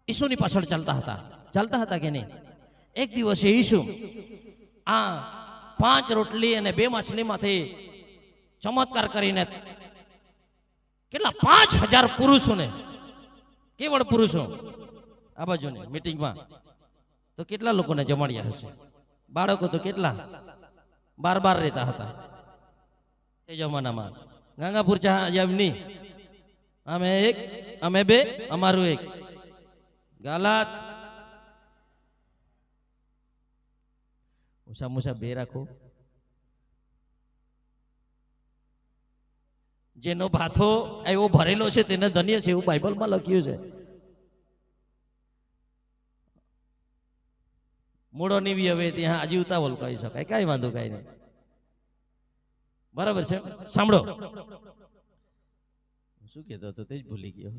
ઈસુની પાછળ ચાલતા હતા કે નહીં? એક દિવસે ઈસુ આ 5 રોટલી અને 2 માછલીમાંથી ચમત્કાર કરીને કેટલા 5000 પુરુષોને, કેવળ પુરુષો આ બાજુની મીટિંગમાં, તો કેટલા લોકોને જમાડ્યા હશે? બાળકો તો કેટલા 12 રહેતા હતા એ જમાનામાં. ગંગાપુર નહીં, અમે 1, અમે 2, અમારું 1. ગાલાત ઓછા મોછા 2 રાખો. જેનો ભાથો એવો ભરેલો છે તેને ધન્ય છે એવું બાઇબલમાં લખ્યું છે. મૂળો નીવી હવે ત્યાં હજી ઉતાવળ કહી શકાય, કઈ વાંધો કઈ નહીં, બરાબર છે. સાંભળો, શું કહેતો હતો તે જ ભૂલી ગયો.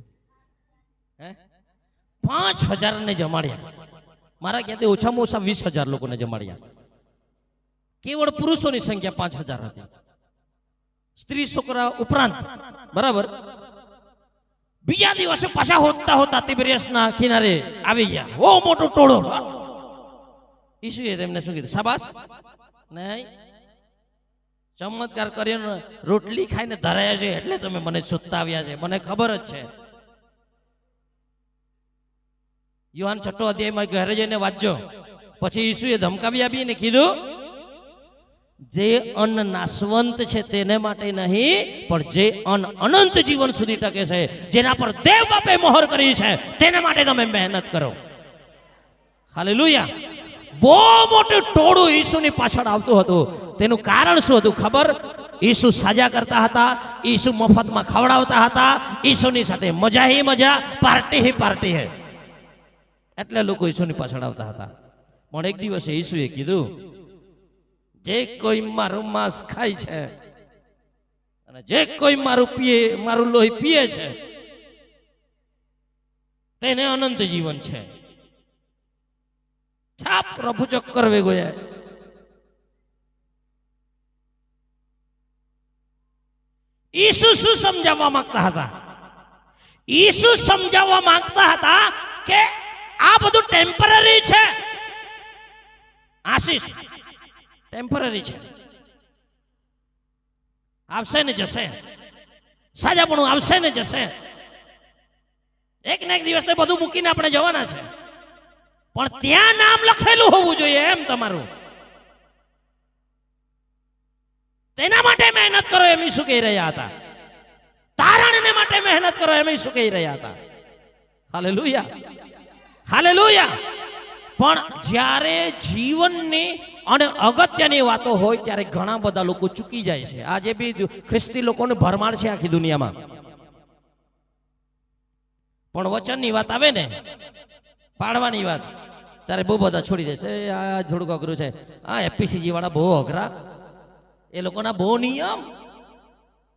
5000 ને જમાડ્યા. મારા ખ્યાલથી ઓછામાં ઓછા 20000 લોકોને જમાડ્યા. કેવળ પુરુષોની સંખ્યા 5000 હતી, સ્ત્રી છોકરા ઉપરાંત. બરાબર. બીજા દિવસે પાછા હોતા તિબેરિયસના કિનારે આવી ગયા. ઓ મોટું ટોળો. ઈસુએ તેમને શું કીધું? શાબાશ. નહીં, ચમત્કાર કર્યો, રોટલી ખાઈને ધરાયા છે એટલે તમે મને શોધતા આવ્યા છે, મને ખબર જ છે. યોહાન 6 અધ્યાયમાં ઘરે જઈને વાંચજો. પછી ઈસુએ ધમકાવી આપીને કીધું, જે અન્ન નાશવંત છે તેને માટે નહીં, પણ જે અન્ન અનંત જીવન સુધી ટકે છે, જેના પર દેવ બાપે મોહર કરી છે, તેના માટે તમે મહેનત કરો. હાલેલુયા. બહુ મોટું ટોળું ઈસુની પાછળ આવતું હતું. તેનું કારણ શું હતું ખબર? ઈસુ સાજા કરતા હતા, ઈસુ મફતમાં ખવડાવતા હતા, ઈસુની સાથે મજા હી મજા, પાર્ટી હી પાર્ટી હે, એટલે લોકો ઈસુની પાછળ આવતા હતા. પણ એક દિવસે ઈસુએ કીધું, જે કોઈ મારું માંસ ખાય છે અને જે કોઈ મારું લોહી પીએ છે તેને અનંત જીવન છે. છાપ પ્રભુ ચક્કર વેગો યાર. ઈસુ શું સમજાવવા માંગતા હતા? ઈસુ સમજાવવા માંગતા હતા કે આ બધું ટેમ્પરરી છે. આશીષ ટેમ્પરરી છે, આવશે ને જશે. સાજાપણું આવશે ને જશે. એક ને એક દિવસ બધું મૂકીને આપણે જવાના છે. પણ ત્યાં નામ લખેલું હોવું જોઈએ એમ તમારું. તેના માટે મહેનત કરો એમ શું કહી રહ્યા હતા? તારણને માટે મહેનત કરો એમ શું કહી રહ્યા હતા? Hallelujah, hallelujah. પણ જ્યારે જીવનની અને અગત્યની વાતો હોય ત્યારે ઘણા બધા લોકો ચૂકી જાય છે. આજે બી ખ્રિસ્તી લોકોને ભરમાર છે આખી દુનિયામાં. પણ વચનની વાત આવે ને, પાડવાની વાત, ત્યારે બહુ બધા છોડી દેશે. આ થોડુંક અઘરું છે, આ એપીસીજી વાળા બહુ અઘરા, એ લોકોના બહુ નિયમ.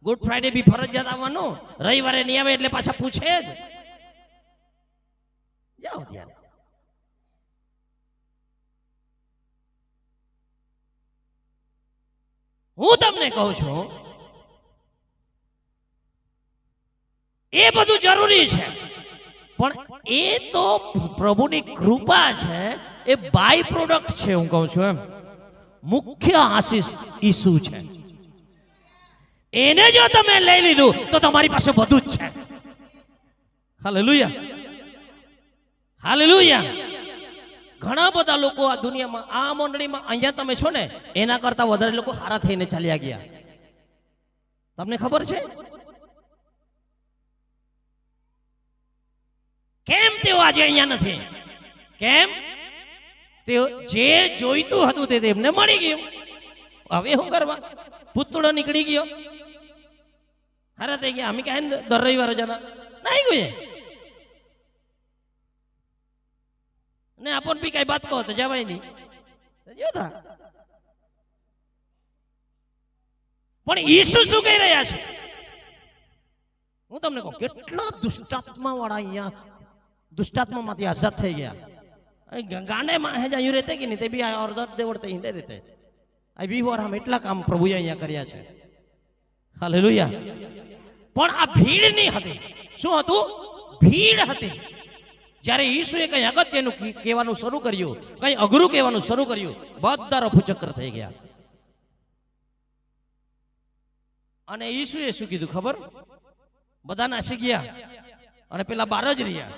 ગુડ ફ્રાઈડે બી ફરજિયાત આવવાનું, રવિવારે નહીં આવે એટલે પાછા પૂછે જ. જાઓ ત્યારે. હું તમને કહું છું, એ બધું જરૂરી છે, પણ એ તો પ્રભુની કૃપા છે, એ બાય પ્રોડક્ટ છે. હું કહું છું એમ, મુખ્ય આશીષ ઈસુ છે. એને જો તમે લઈ લીધું તો તમારી પાસે બધું જ છે. Hallelujah, hallelujah. ઘણા બધા લોકો આ દુનિયામાં, આ મંડળીમાં, અહીંયા તમે છો ને એના કરતા વધારે લોકો હારા થઈને ચાલ્યા ગયા. તમને ખબર છે કેમ તેઓ આજે અહીંયા નથી? કેમ? તેઓ જે જોઈતું હતું તે તેમને મળી ગયું. હવે શું કરવા? પૂતળો નીકળી ગયો, હારા થઈ ગયા. અમે કાંઈ દર રવિવારે જના નહીં ગયે ને આપણ બી કઈ બાત કહો તો જવાય નહીં. પણ ઈસુ શું કહી રહ્યા છે? હું તમને કહું, કેટલા દુષ્ટાત્મા વાળા અહીંયા દુષ્ટાત્મામાંથી આઝાદ થઈ ગયા. ગાંડે માં હેજા રહેતે કે નહીં, તે બી અર્ધત દેવડતે હિંડે રહેતે. આ વિવર આમ એટલા કામ પ્રભુએ અહીંયા કર્યા છે. હાલેલુયા. પણ આ ભીડ નહીં હતી. શું હતું? ભીડ હતી. જ્યારે ઈસુએ કઈ અગત્યનું કહેવાનું શરૂ કર્યું, કઈ અઘરું કહેવાનું શરૂ કર્યું, બધા રફુચક્કર થઈ ગયા. અને ઈસુએ શું કીધું ખબર? બધા નાસી ગયા અને પેલા 12 જ રહ્યા.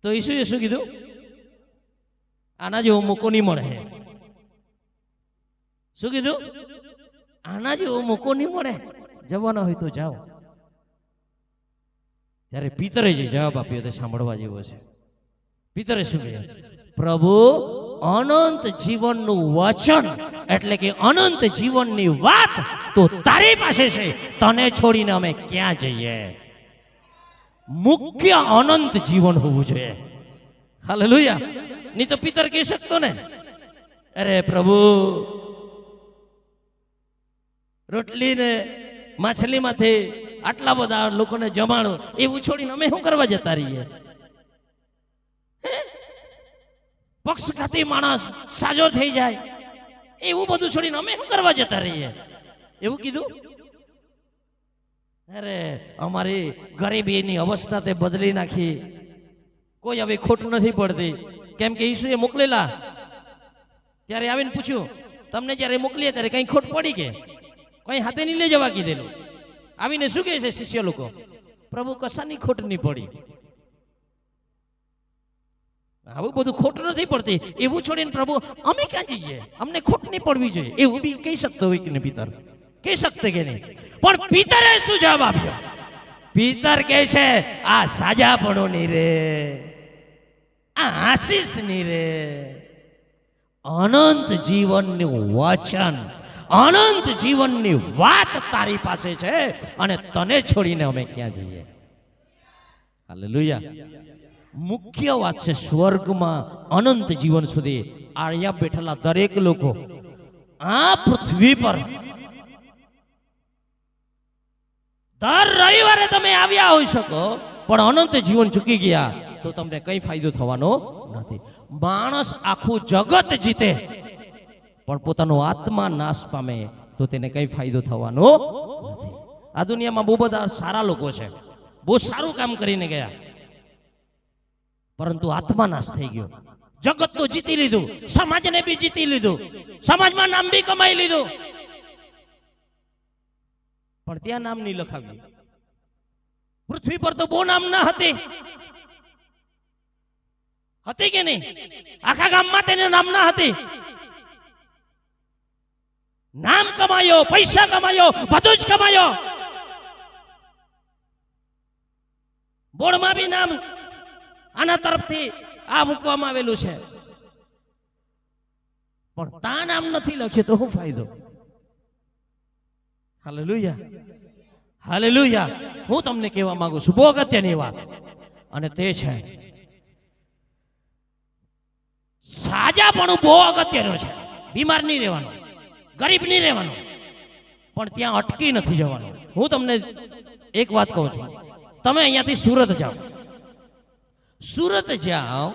તો ઈસુએ શું કીધું? આના જેવો મોકો નહીં મળે. શું કીધું? આના જેવો મોકો નહીં મળે, જવાના હોય તો જાઓ. ત્યારે પિતરે જે જવાબ આપ્યો તે સાંભળવા જેવો છે. પિતરે શું કહ્યું? પ્રભુ, અનંત જીવનનું વચન એટલે કે અનંત જીવનની વાત તો તારી પાસે છે, તને છોડીને અમે ક્યાં જઈએ? મુખ્ય અનંત જીવન હોવું જોઈએ. હાલેલુયા. નહીં તો પિતર કહી શકતો ને, અરે પ્રભુ, રોટલી ને માછલીમાંથી આટલા બધા લોકોને જમાડો, એવું છોડીને અમે શું કરવા જતા રહીએ? પક્ષઘાતી માણસ સાજો થઈ જાય એવું બધું છોડીને અમે શું કરવા જતા રહીએ? એવું કીધું? અરે અમારી ગરીબીની અવસ્થા તે બદલી નાખી, કોઈ હવે ખોટ નથી પડતી, કેમ કે ઈસુએ મોકલેલા. ત્યારે આવીને પૂછ્યું, તમને જ્યારે મોકલીએ ત્યારે કઈ ખોટ પડી કે કઈ હાથે નહીં લઈ જવા કીધેલું? આવીને શું કહે છે શિષ્ય લોકો? પ્રભુ કશાની ખોટ નહીં પડી. આવું બધું ખોટ નથી પડતી એવું છોડીને પ્રભુ અમે ક્યાં જઈએ, અમને ખોટ નહીં પડવી જોઈએ, એવું બી કહી શકતો હોય કે નહીં? પિતર કહી શકતે કે નહીં? પણ પિતરે શું જવાબ આપ્યો? પિતર કહે છે આ સાજાપણું નહીં રે, આ આશીષ નહીં રે, અનંત જીવનનું વચન, અનંત જીવનની વાત તારી પાસે છે અને તને છોડીને અમે ક્યાં જઈએ? હાલેલુયા. મુખ્ય વાત છે સ્વર્ગમાં અનંત જીવન સુધી અહીંયા બેઠેલા દરેક લોકો આ પૃથ્વી પર દર રવિવારે તમે આવ્યા હોઈ શકો, પણ અનંત જીવન ચૂકી ગયા તો તમને કઈ ફાયદો થવાનો નથી. માણસ આખું જગત જીતે પણ પોતાનો આત્મા નાશ પામે તો તેને કઈ ફાયદો થવાનો નથી. આ દુનિયામાં બહુ બધા સારા લોકો છે, બહુ સારું કામ કરીને ગયા, પરંતુ આત્મા નાશ થઈ ગયો. જગત તો જીતી લીધું, સમાજને બી જીતી લીધું, સમાજમાં નામ બી કમાઈ લીધું, પણ ત્યાં નામ નહીં લખાવ્યું. પૃથ્વી પર તો બહુ નામ ના હતી કે નહીં? આખા ગામમાં તેનું નામ ના હતી. નામ કમાયો, પૈસા કમાયો, બધું જ કમાયો. બોર્ડમાં બી નામ આના તરફથી આ મૂકવામાં આવેલું છે, પણ તા નામ નથી લખ્યું તો શું ફાયદો? Hallelujah, hallelujah. હું તમને કહેવા માંગુ છું બહુ અગત્યની વાત, અને તે છે સાજાપણું બહુ અગત્યનું છે. બીમાર નહીં રહેવાનું, ગરીબ નહીં રહેવાનું, પણ ત્યાં અટકી નથી જવાનું. હું તમને એક વાત કહું છું, તમે અહીંયાથી સુરત જાઓ, સુરત જાઓ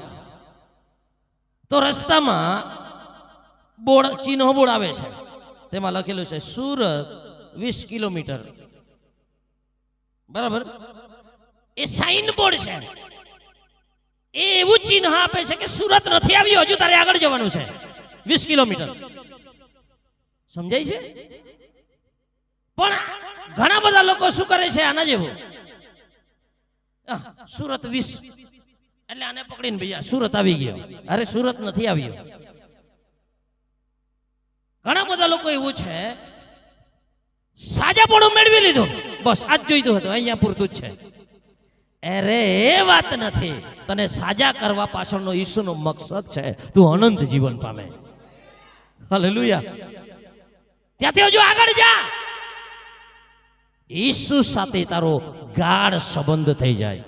તો રસ્તામાં બોર્ડ, ચિહ્નો બોર્ડ આવે છે, તેમાં લખેલું છે સુરત 20 કિલોમીટર, બરાબર? એ સાઇન બોર્ડ છે, એ એવું ચિહ્ન આપે છે કે સુરત નથી આવ્યું, હજુ તારે આગળ જવાનું છે 20 કિલોમીટર. સમજાય છે? પણ ઘણા બધા લોકો શું કરે છે આના જેવું, સુરત 20 એટલે આને પકડીને ભૈયા સુરત આવી ગયો. અરે સુરત નથી આવ્યો. ઘણા બધા લોકો એવું છે, સાજાપણું મેળવી લીધું, બસ આજ જોઈતું હતું, અહીંયા પૂરતું જ છે. અરે એ વાત નથી, તને સાજા કરવા પાછળનો ઈસુનો મકસદ છે તું અનંત જીવન પામે. હાલેલુયા. ત્યાંથી હજુ આગળ જા, ઈસુ સાથે તારો ગાઢ સંબંધ થઈ જાય.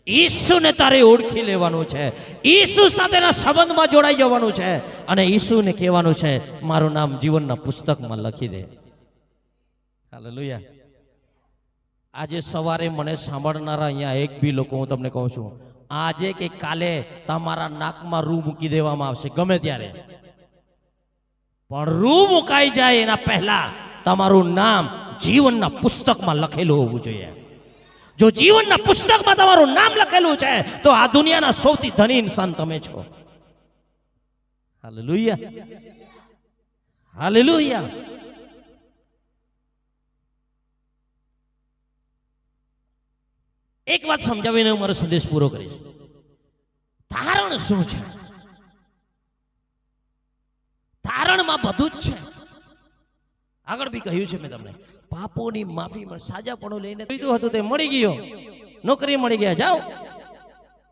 ઈસુને તારે ઓળખી લેવાનું છે, ઈસુ સાથેના સંબંધમાં જોડાઈ જવાનું છે, અને ઈસુને કહેવાનું છે મારું નામ જીવનના પુસ્તકમાં લખી દે. હાલેલુયા. આજે સવારે મને સાંભળનારા અહીંયા એક બી લોકો હું તમને કહું છું, આજે કે કાલે તમારા નાકમાં રૂ મૂકી દેવામાં આવશે ગમે ત્યારે, પણ રૂ મુકાઈ જાય એના પહેલા તમારું નામ જીવનના પુસ્તકમાં લખેલું હોવું જોઈએ. જો જીવનના પુસ્તકમાં તમારું નામ લખેલું છે તો આ દુનિયાના સૌથી ધની ઇન્સાન તમે છો. Hallelujah, hallelujah. એક વાત સમજાવીને હું મારો સંદેશ પૂરો કરીશ. તારણ શું છે? તારણમાં બધું જ છે. આગળ બી કહ્યું છે મેં તમને, પાપોની માફી મળે. સાજાપણું લઈને જોઈતું હતું તે મળી ગયો, નોકરી મળી ગયા, જાઓ.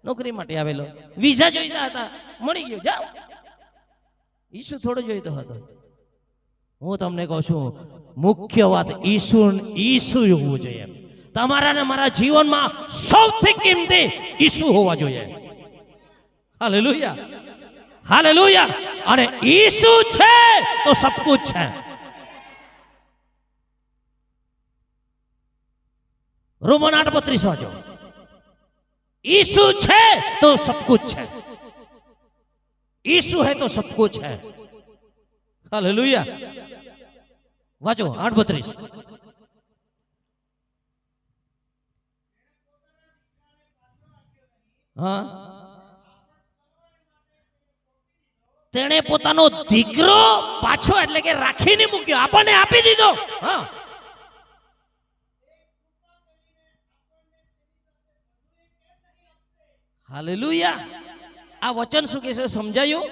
નોકરી માટે આવેલો, વિઝા જોઈતા હતા, મળી ગયો, જાઓ. ઈસુ થોડો જોઈતો હતો. હું તમને કહું છું મુખ્ય વાત ઈસુ હોવું જોઈએ. તમારા ને મારા જીવનમાં સૌથી કિંમતી ઈસુ હોવા જોઈએ. Hallelujah, hallelujah. અને ઈસુ છે તો સબ કુછ છે. रोमन 8:32 वाचो, ईसु है तो सब कुछ है, ईसु है तो सब कुछ है. हालेलुया. वाचो 8:32. હા, તેણે પોતાનો દીકરો પાછો એટલે કે રાખીને મૂક્યો, આપણને આપી દીધો. હા, હાલેલુયા. આ વચન શું કહે છે? સમજાયું?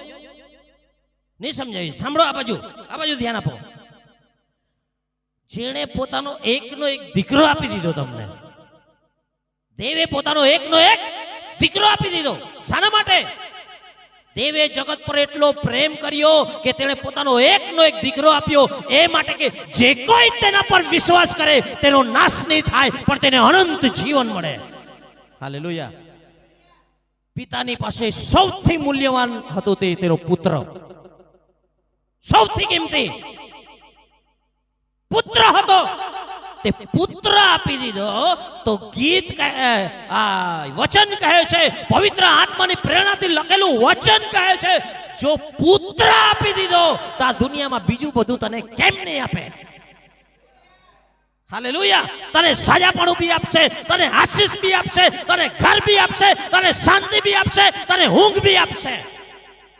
નહીં સમજાયું? સાંભળો, આ બાજુ ધ્યાન આપો. જેણે પોતાનો એકનો એક દીકરો આપી દીધો તમને, દેવે પોતાનો એકનો એક દીકરો આપી દીધો. શાના માટે? દેવે જગત પર એટલો પ્રેમ કર્યો કે તેણે પોતાનો એકનો એક દીકરો આપ્યો, એ માટે કે જે કોઈ તેના પર વિશ્વાસ કરે તેનો નાશ નહીં થાય, પણ તેને અનંત જીવન મળે. હાલેલુયા. પિતાની પાસે સૌથી મૂલ્યવાન હતો તે તેનો પુત્ર, સૌથી કિંમતી પુત્ર હતો. તે પુત્ર આપી દીધો તો ગીત વચન કહે છે, પવિત્ર આત્માની પ્રેરણાથી લખેલું વચન કહે છે, જો પુત્ર આપી દીધો તો આ દુનિયામાં બીજું બધું તને કેમ નહીં આપે? હાલેલુયા. તને સજાપણું બી આપશે, તને આશીષ બી આપશે, તને ઘર બી આપશે, તને શાંતિ બી આપશે, તને ઊંઘ બી આપશે,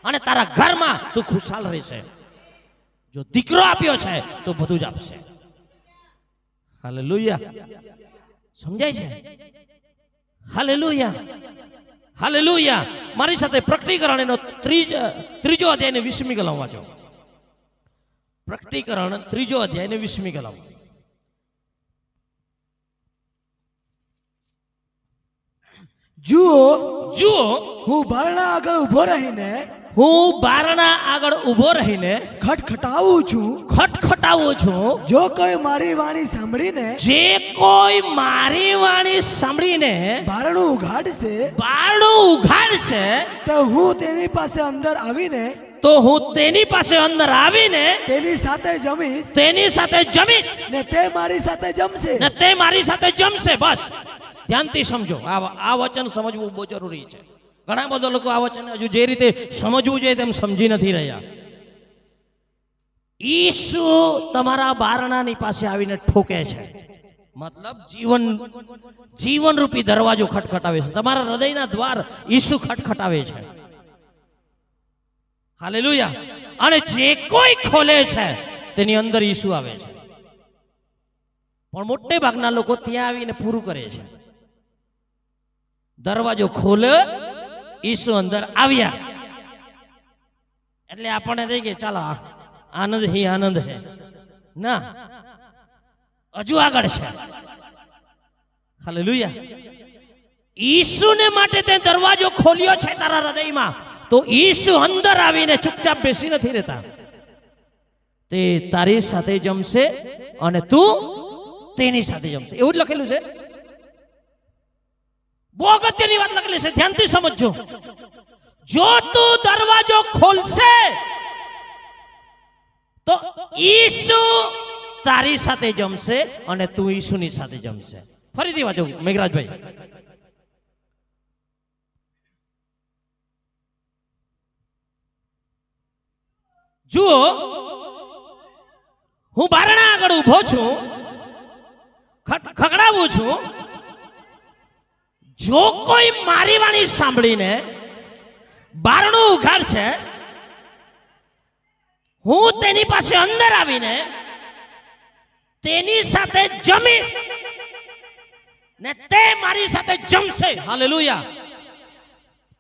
અને તારા ઘરમાં તું ખુશાલ રહેશે. જો દીકરો આપ્યો છે તો બધું જ આપશે. હાલેલુયા. સમજાય છે? Hallelujah, hallelujah. મારી સાથે પ્રકટીકરણ એનો ત્રીજો અધ્યાય 20મી કલમ વાંચો. પ્રકટીકરણ 3 અધ્યાય 20મી કલમ. જુઓ, હું બારણા આગળ ઊભો રહીને ખટખટાવું છું. જો કોઈ મારી વાણી સાંભળીને બારણું ઉઘાડશે તો હું તેની પાસે અંદર આવીને તેની સાથે જમીશ ને તે મારી સાથે જમશે. બસ ધ્યાનથી સમજો. આ વચન સમજવું બહુ જરૂરી છે. ઘણા બધા લોકો આ વચન હજુ જે રીતે સમજવું જોઈએ તેમ સમજી નથી રહ્યા. ઈસુ તમારા બારણાની પાસે આવીને ઠોકે છે, મતલબ જીવન રૂપી દરવાજો ખટખટાવે છે. તમારા હૃદયના દ્વાર ઈસુ ખટખટાવે છે. હાલેલુયા. અને જે કોઈ ખોલે છે તેની અંદર ઈસુ આવે છે. પણ મોટે ભાગના લોકો ત્યાં આવીને પૂરું કરે છે. દરવાજો ખોલે, ઈસુ અંદર આવ્યા એટલે આપણને થઈ ગયા ચાલો આનંદ હે. ના, હજુ આગળ છે. હાલેલુયા. ઈસુને માટે તે દરવાજો ખોલ્યો છે તારા હૃદયમાં, તો ઈસુ અંદર આવીને ચૂપચાપ બેસી નથી રહેતા. તે તારી સાથે જમશે અને તું તેની સાથે જમશે. એવું જ લખેલું છે. બહુ અગત્યની વાત લખેલી છે, ધ્યાનથી સમજજો. જો તું દરવાજો ખોલશે તો ઈસુ તારી સાથે જમશે અને તું ઈસુની સાથે જમશે. ફરીથી વાંચો મેઘરાજભાઈ. જુઓ, હું બારણા આગળ ઊભો છું, ખખડાવું છું. જો કોઈ મારી વાણી સાંભળીને બારણું ઉઘાડશે, હું તેની પાસે અંદર આવીને તેની સાથે જમીશ ને તે મારી સાથે જમશે. હાલેલુયા.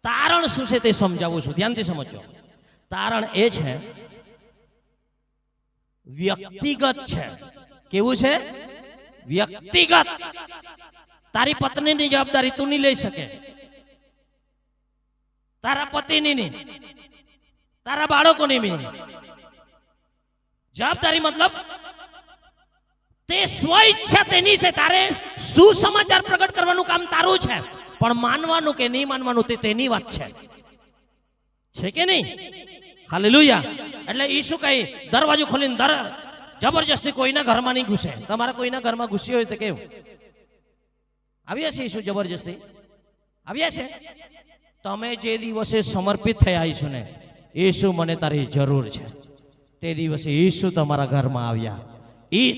તારણ શું છે તે સમજાવું છું, ધ્યાનથી સમજો. તારણ એ છે, વ્યક્તિગત છે. કેવું છે? વ્યક્તિગત. તારી પત્નીની જવાબદારી તું નહીં લઈ શકે, તારા પતિની નહીં, તારા બાળકોની નહીં. જવાબદારી મતલબ તે સ્વ ઈચ્છા તેની છે. તારે સુસમાચાર પ્રગટ કરવાનું કામ તારું છે, પણ માનવાનું કે નહીં માનવાનું તે તેની વાત છે કે નહીં? હાલેલુયા. એટલે ઈસુ કઈ દરવાજો ખોલીને જબરજસ્તી કોઈના ઘરમાં નહીં ઘૂસે. તમારા કોઈના ઘરમાં ઘૂસ્યો હોય તો કેવું? આવ્યા છે ઈસુ જબરજસ્તી? આવ્યા છે? તમે જે દિવસે સમર્પિત થયા ઈસુને, ઈસુ મને તારી જરૂર છે, તે દિવસે ઈસુ તમારા ઘરમાં આવ્યા.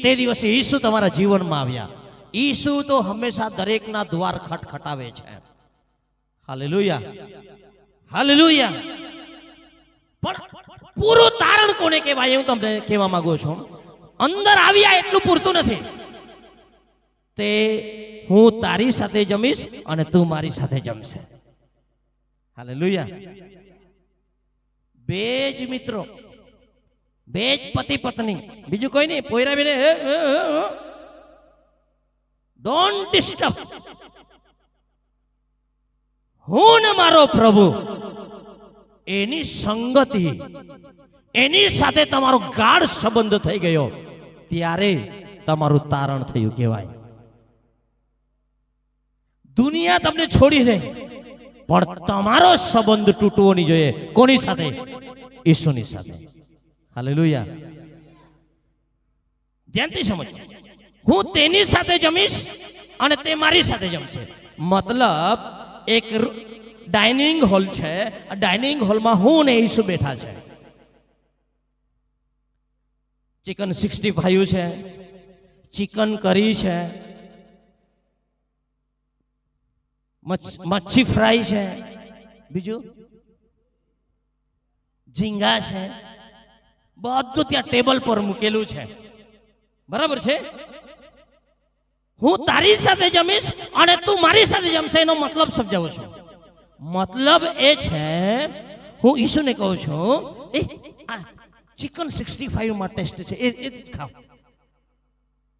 તે દિવસે ઈસુ તમારા જીવનમાં આવ્યા. ઈસુ તો હંમેશા દરેકના દ્વાર ખટખટાવે છે. Hallelujah, hallelujah. પણ પૂરું તારણ કોને કહેવાય એવું તમને કહેવા માંગુ છું. અંદર આવ્યા એટલું પૂરતું નથી. તે હું તારી સાથે જમીશ અને તું મારી સાથે જમશે. હાલેલુયા. બે જ મિત્રો, બે જ પતિ પત્ની, બીજું કોઈ નહીં. પોયરા બેને ડોન્ટ ડિસ્ટર્બ. હું ને મારો પ્રભુ, એની સંગતિ, એની સાથે તમારો ગાઢ સંબંધ થઈ ગયો ત્યારે તમારું તારણ થયું કહેવાય. દુનિયા તમને છોડી દે પણ તમારો સંબંધ તૂટવો નહીં જોઈએ. કોની સાથે? ઈસુની સાથે. હાલેલુયા. ધ્યાનથી સમજો. હું તેની સાથે જમીશ અને તે મારી સાથે જમશે. મતલબ એક ડાઇનિંગ હોલ છે. આ ડાઇનિંગ હોલમાં હું ને ઈસુ બેઠા છે. ચિકન 65 છે, ચિકન કરી છે, મચ્છી ફ્રાય છે, બીજું ઝીંગા છે. બધું ત્યાં ટેબલ પર મૂકેલું છે. બરાબર છે? હું તારી સાથે જમીશ અને તું મારી સાથે જમશે. એનો મતલબ સમજાવું છું. મતલબ એ છે, હું ઈસુને કહું છું, એ આ ચિકન 65 માં ટેસ્ટ છે, એ ખાવ.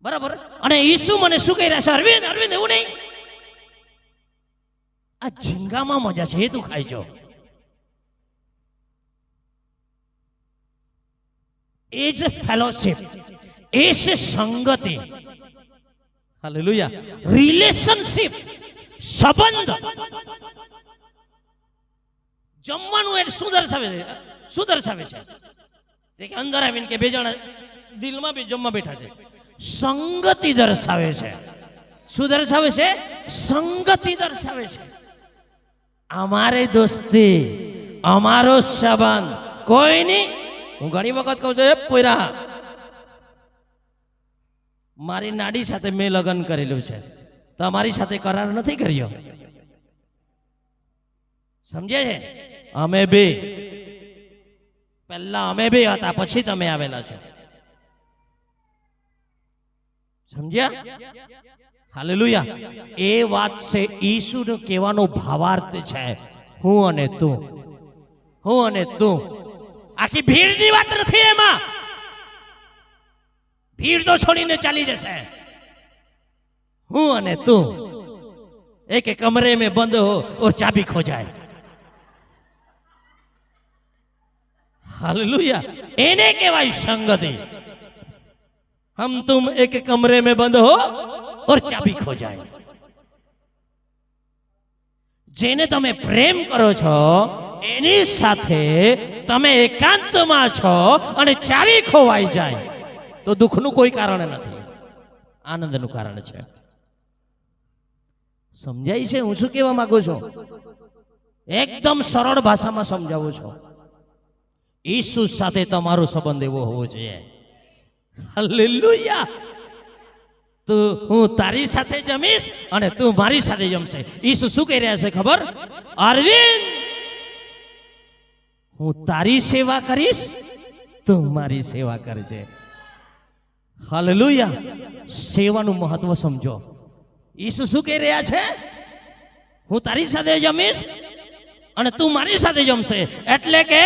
બરાબર? અને ઈસુ મને શું કહી રહ્યા છે? અરવિંદ, અરવિંદ, એવું નહીં, આ ઝીંગામાં મજા છે, એ તું ખાઈ જો. એ છે ફેલોશિપ, એ છે સંગતિ. હાલેલુયા. રિલેશનશિપ, સંબંધ. જમવાનું એ શું દર્શાવે છે? શું દર્શાવે છે? કે અંદર આવીને કે બે જણા દિલમાં બી જમવા બેઠા છે. સંગતિ દર્શાવે છે. શું દર્શાવે છે? સંગતિ દર્શાવે છે. અમારે દોસ્તી, અમારો સંબંધ કોઈ નહીં. હું ઘણી વખત કહું છું, એ પોયરા, મારી નાડી સાથે મેં લગ્ન કરેલું છે, તમારી સાથે કરાર નથી કર્યો. સમજે છે? અમે બે પહેલા અમે બે હતા, પછી તમે આવેલા છો. સમજ્યા? હાલેલુયા. એ વાત છે ઈસુનો કહેવાનો ભાવાર્થ છે, હું અને તું, હું અને તું. આખી ભીડની વાત નથી એમાં. ભીડ તો છોડીને ચાલી જશે. હું અને તું एक कमरे में बंद हो और चाबी खो जाए. हालेलुया. एने केवाय संगति. हम तुम एक कमरे में बंद हो और चाबी खो जाए. जेने तमे प्रेम करो छो एनी साथे तमे एकांतमां छो अने चाबी खोवाई जाए तो दुखનું કોઈ કારણ નથી, આનંદનું કારણ છે. સમજાય છે હું શું કહેવા માંગુ છું? એકદમ સરળ ભાષામાં સમજાવું છું. ઈસુ સાથે તમારો સંબંધ એવો હોવો જોઈએ. હાલેલુયા. તો હું તારી સાથે જમીશ અને તું મારી સાથે જમશે. ઈસુ શું કહી રહ્યા છે ખબર? અરવિંદ, હું તારી સેવા કરીશ, તું મારી સેવા કરજે. હાલેલુયા. સેવાનું મહત્વ સમજો. ઈસુ શું કહી રહ્યા છે? હું તારી સાથે જમીશ અને તું મારી સાથે જમશે. એટલે કે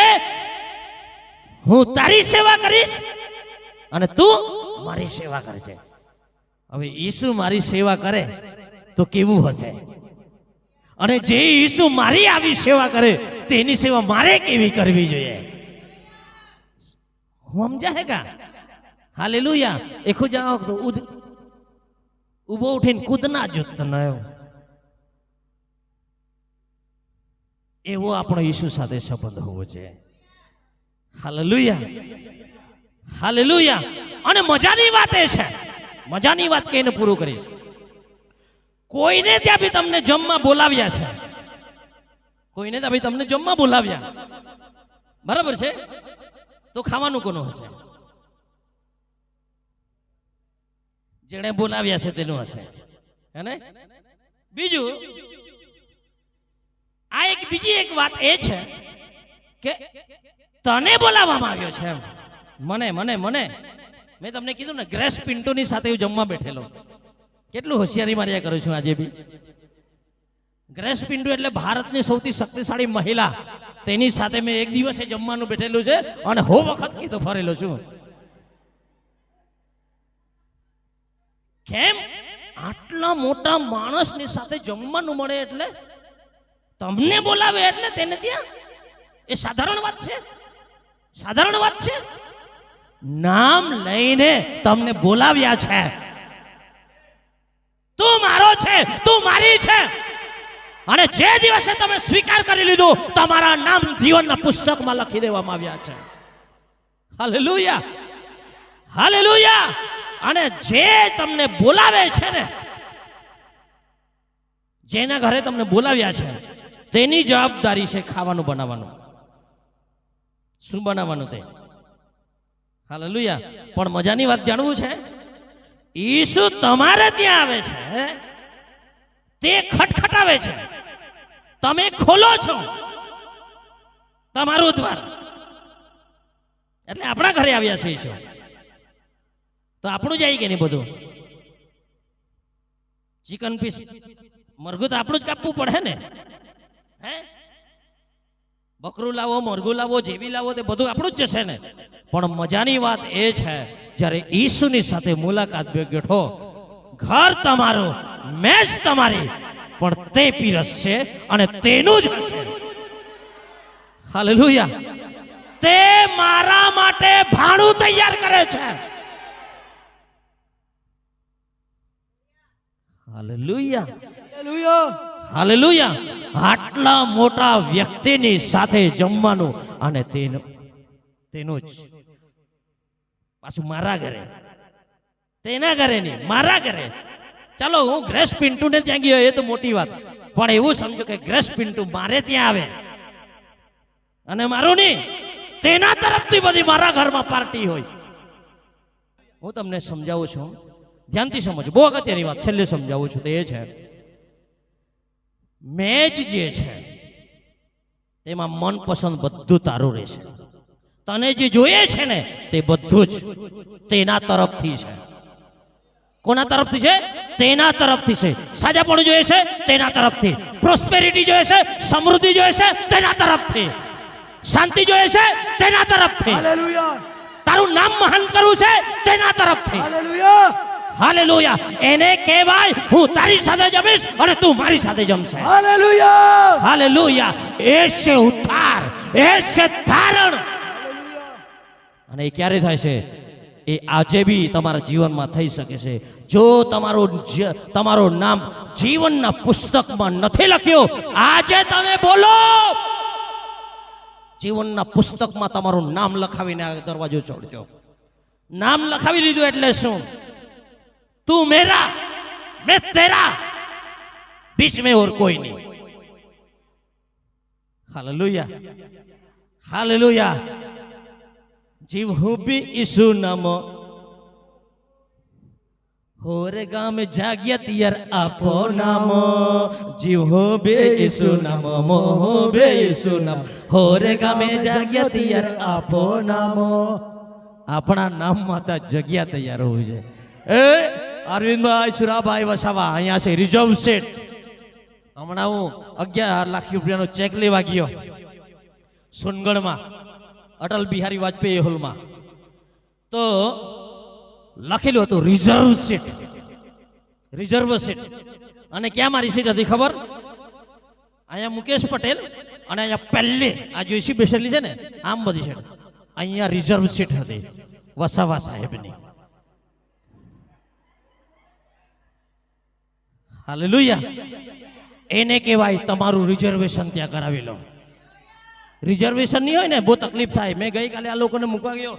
હું તારી સેવા કરીશ અને તું મારી સેવા કરજે. હવે ઈસુ મારી સેવા કરે તો કેવું હશે? અને જે ઈસુ મારી આવી સેવા કરે તેની સેવા મારે કેવી કરવી જોઈએ? સમજાય કા? હાલેલુયા. એખો જાઓ તો ઉભો ઉઠીને કૂદના જુત ન એવો આપણો ઈસુ સાથે સંબંધ હોવો જોઈએ. હાલેલુયા. હાલેલુયા. અને મજાની વાત એ છે, મજાની વાત કહીને પૂરું કરીશ. કોઈને ત્યાં બી તમને જમવા બોલાવ્યા છે, કોઈને ત્યાં બી તમને જમવા બોલાવ્યા, બરાબર છે? તો ખાવાનું કોનું હશે? જેણે બોલાવ્યા છે તેનું હશે, હે ને? બીજું, બીજી એક વાત એ છે કે તને બોલાવવામાં આવ્યો છે એમ. મને મને મને મેં તમને કીધું ને, ગ્રેસ પિન્ટોની સાથે હું જમવા બેઠેલો. કેટલું હોશિયારી માર્યા કરું છું આજે બી. ગ્રેસ પિન્ટો એટલે ભારતની સૌથી શક્તિશાળી મહિલા. તેની સાથે મેં એક દિવસે જમવાનું બેઠેલું છે અને હો વખત કીધો ફરેલો છું. કેમ? આટલા મોટા માણસની સાથે જમવાનું મળે એટલે, તમને બોલાવે એટલે તેને ત્યાં, એ સાધારણ વાત છે? સાધારણ વાત છે? નામ લઈને તમને બોલાવ્યા છે. તું મારો છે, તું મારી છે. અને જે દિવસે તમે સ્વીકાર કરી લીધું, તમારા નામ જીવનના પુસ્તકમાં લખી દેવામાં આવ્યા છે. Hallelujah, hallelujah. અને જે તમને બોલાવે છે ને, જેના ઘરે તમને બોલાવ્યા છે, તેની જવાબદારી છે ખાવાનું બનાવવાનું. શું બનાવવાનું તે? હાલેલુયા. પણ મજાની વાત જાણવું છે, ઈસુ તમારે ત્યાં આવે છે, તે ખટખટાવે છે, તમે ખોલો છો તમારું દ્વાર. એટલે આપણા ઘરે આવ્યા છે ઈસુ, તો આપણું જાય કે નહીં બધું? ચિકન પીસ મરઘું તો આપણું જ કાપવું પડે ને. હે, બકરું લાવો, મરઘું લાવો, જેવી લાવો, તે બધું આપણું જ જશે ને. પણ મજાની વાત એ છે, જ્યારે ઈસુની સાથે મુલાકાત બેઠો, ઘર તમારું, મેચ તમારી, પણ તે પીરસશે અને તેનું જ હશે. હાલેલુયા. તે મારા માટે ભાણું તૈયાર કરે છે. Hallelujah, hallelujah. હાલેલુયા. આટલા મોટા વ્યક્તિની સાથે જમવાનું અને તેનું જ પાછું મારા ઘરે, તેના ઘરે નહીં, મારા ઘરે. ચાલો, હું ગ્રેસ પિન્ટુને ત્યાં ગયો એ તો મોટી વાત, પણ એવું સમજો કે ગ્રેસ પિન્ટુ મારે ત્યાં આવે અને મારું નહીં, તેના તરફથી બધી મારા ઘરમાં પાર્ટી હોય. હું તમને સમજાવું છું, ધ્યાનથી સમજો. બહુ અગત્યની વાત છેલ્લે સમજાવું છું, તે એ છે, મેજ જે છે તેમાં મનપસંદ બધું તારું રહેશે. તને જે જોઈએ છે ને, તે બધું જ તેના તરફથી છે. કોના તરફથી છે? તેના તરફથી છે. સાજાપણું જોઈએ છે, તેના તરફથી. પ્રોસ્પેરિટી જોઈએ છે, સમૃદ્ધિ જોઈએ છે, તેના તરફથી. શાંતિ જોઈએ છે, તેના તરફથી. હાલેલુયા. તારું નામ મહાન કરવું છે, તેના તરફથી. હાલેલુયા. હાલેલુયા. એને કહેવાય, હું તારી સાથે જમીશ અને તું મારી સાથે જમશે. હાલેલુયા. હાલેલુયા. એ છે ઉદ્ધાર, એ છે ધારણ. હાલેલુયા. અને એ ક્યારે થાય છે? એ આજે બી તમારા જીવનમાં થઈ શકે છે. જો તમારું નામ જીવનના પુસ્તકમાં નથી લખ્યું, આજે તમે બોલો, જીવનના પુસ્તકમાં તમારું નામ લખાવીને આ દરવાજો છોડજો. નામ લખાવી લીધું એટલે શું? તું મેરા, मैं तेरा, बीच में और कोई नहीं. Hallelujah, hallelujah. जीव हूँ भी ईसु नाम, होरे गाम जाग्या तियर आपो नाम. जीव हूँ भी ईसु नाम, मोह भी ईसु नाम, होरे गामे जाग्या तियर आपो नाम. अपना नाम माता जग्या तैयार हो जाए. અરવિંદભાઈ સુરાભાઈ વસાવા અહીંયા છે, રિઝર્વ સીટ. હમણાં હું 11 લાખ રૂપિયાનો ચેક લેવા ગયો સોનગઢમાં, અટલ બિહારી વાજપેયી હોલમાં. તો લખેલું હતું રિઝર્વ સીટ, રિઝર્વ સીટ. અને ક્યાં મારી સીટ હતી ખબર? અહીંયા મુકેશ પટેલ અને અહીંયા પહેલે આ જોઈસી બેસેલી છે ને, આમ બધી સીટ. અહીંયા રિઝર્વ સીટ હતી વસાવા સાહેબની. હાલેલુયા. એને કહેવાય તમારું રિઝર્વેશન ત્યાં કરાવી લો. રિઝર્વેશન નહીં હોય ને બહુ તકલીફ થાય. મેં ગઈકાલે આ લોકોને મૂકવા ગયો,